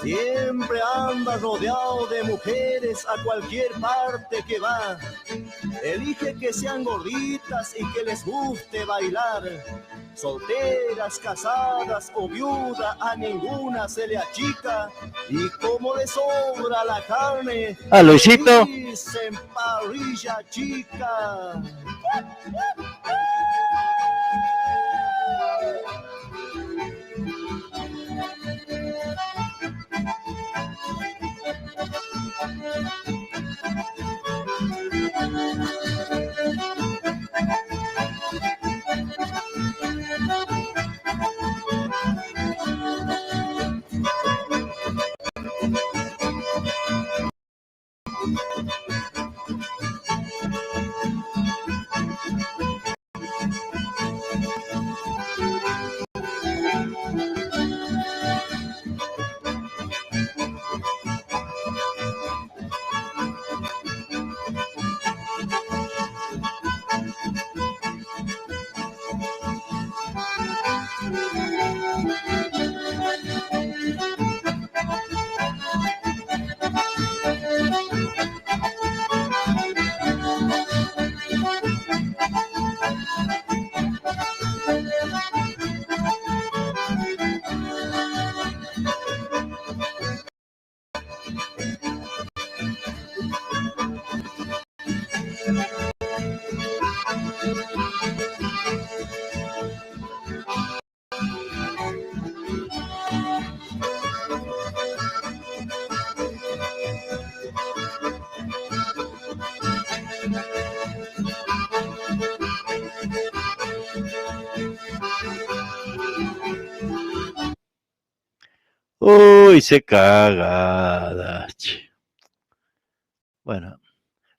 Siempre anda rodeado de mujeres a cualquier parte que va. Elige que sean gorditas y que les guste bailar. Solteras, casadas o viuda, a ninguna se le achica. Y como le sobra la carne, Luisito. dicen parrilla chica. Uy, se cagada. Bueno,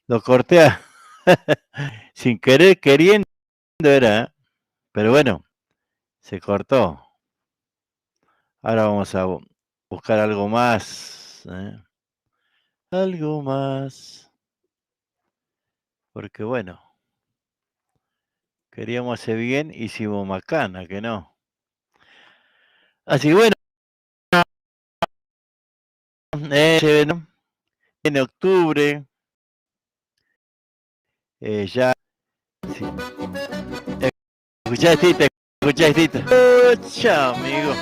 lo corté sin querer, queriendo era, pero bueno, se cortó. Ahora vamos a buscar algo más, ¿eh? Algo más. Porque bueno, queríamos hacer bien, hicimos macana, que no. Así que bueno. En octubre ya sí. Escuchaste, chao, amigo.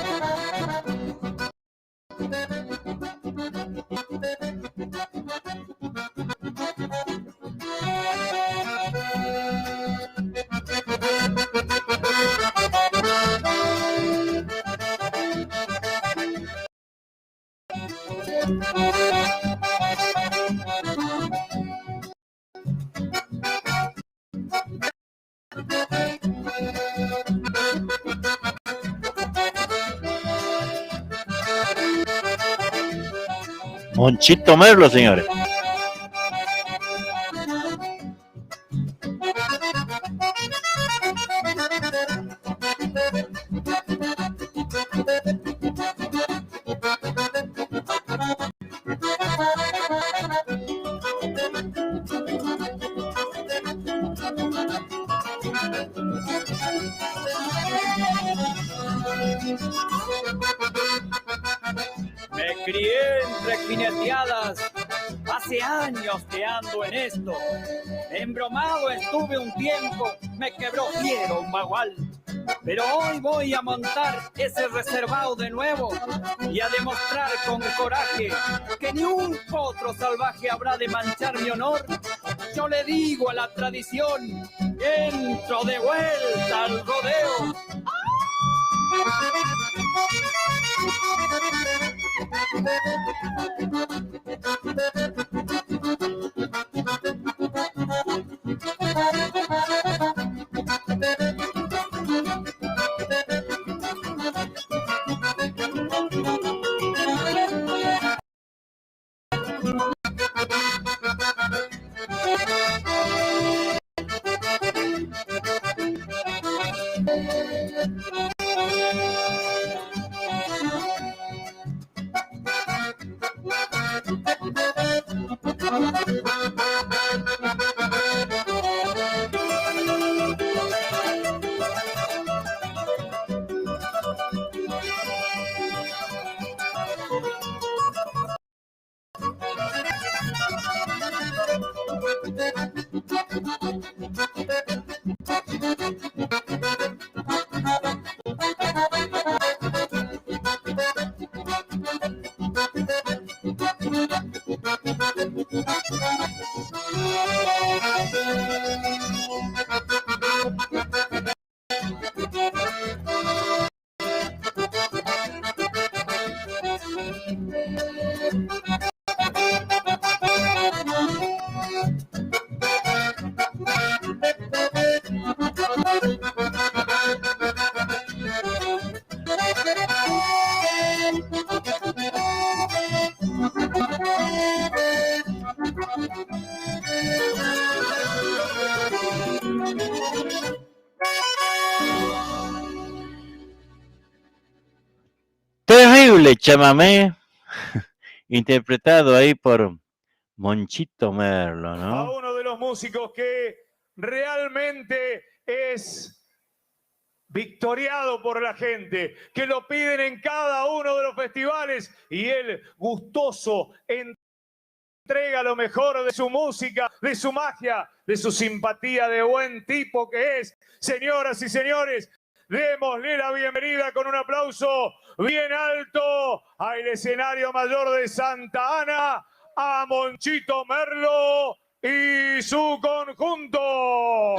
Monchito Merlo, señores. Me crié entre jineteadas, hace años que ando en esto. Embromado estuve un tiempo, me quebró fiero un bagual. Pero hoy voy a montar ese reservado de nuevo y a demostrar con coraje que ni un potro salvaje habrá de manchar mi honor. Yo le digo a la tradición, entro de vuelta al rodeo. Terrible chamamé, interpretado ahí por Monchito Merlo, ¿no? A uno de los músicos que realmente es victoriado por la gente, que lo piden en cada uno de los festivales y él gustoso entrega lo mejor de su música, de su magia, de su simpatía, de buen tipo que es. Señoras y señores, démosle la bienvenida con un aplauso bien alto al escenario mayor de Santa Ana, a Monchito Merlo y su conjunto.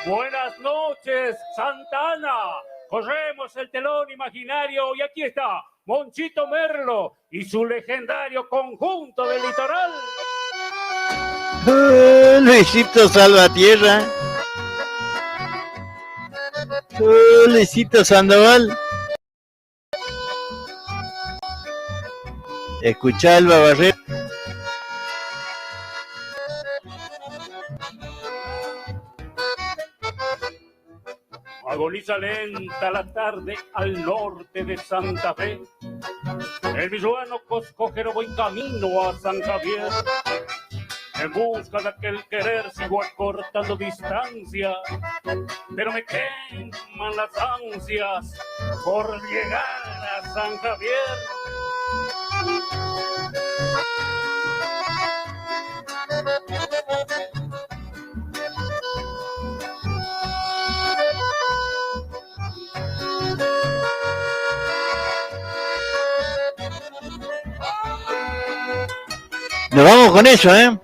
Buenas noches, Santa Ana. Corremos el telón imaginario y aquí está Monchito Merlo y su legendario conjunto del litoral. Luisito Salvatierra. Luisito Sandoval. Escuchá Alba Barret. Agoniza lenta la tarde al norte de Santa Fe. El visuano coscojero voy camino a San Javier. En busca de aquel querer sigo acortando distancia, pero me queman las ansias por llegar a San Javier. Nos vamos con eso, ¿eh?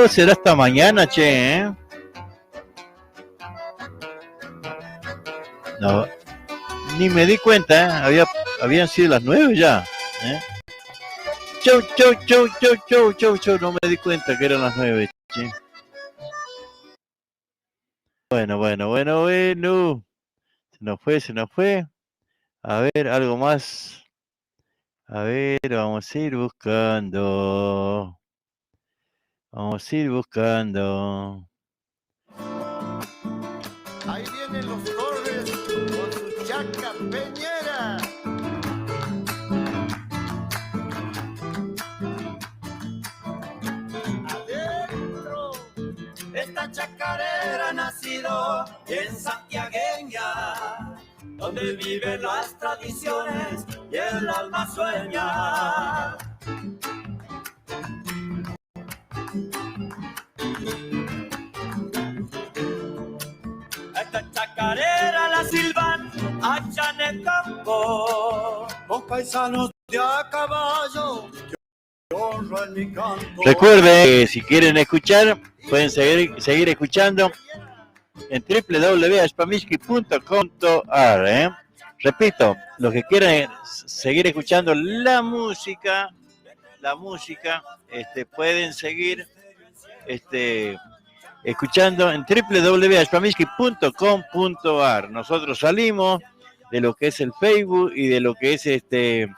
Será hasta mañana, che, ¿eh? No, ni me di cuenta, ¿eh? Habían sido las 9 ya, ¿eh? Chau, chau, chau, chau, chau, chau, chau, no me di cuenta que eran las 9, che. Bueno. Se nos fue. A ver, algo más. A ver, vamos a ir buscando. Ahí vienen los Torres con su chaca peñera. Adentro, esta chacarera ha nacido en santiagueña, donde viven las tradiciones y el alma sueña. barco, con paisanos de a caballo, que honran mi canto. Recuerden que si quieren escuchar, pueden seguir escuchando en www.aspamisky.com.ar. Repito, los que quieran seguir escuchando la música, pueden seguir escuchando en www.aspamisky.com.ar. Nosotros salimos de lo que es el Facebook y de lo que es el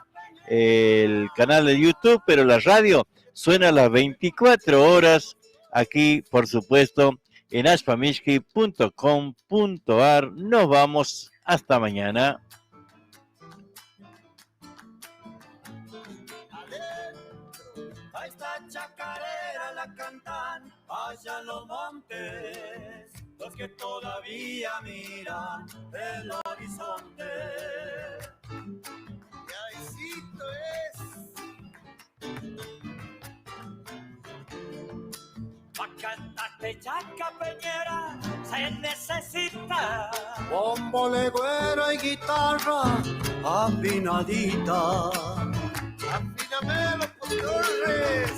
canal de YouTube, pero la radio suena a las 24 horas aquí, por supuesto, en aspamisky.com.ar. Nos vamos, hasta mañana. A esta chacarera la cantan allá en los montes, los que todavía miran el horizonte. Y ahícito es. Pa' cantarte chaca peñera se necesita Bombo, legüero y guitarra afinadita. Afíname los controles.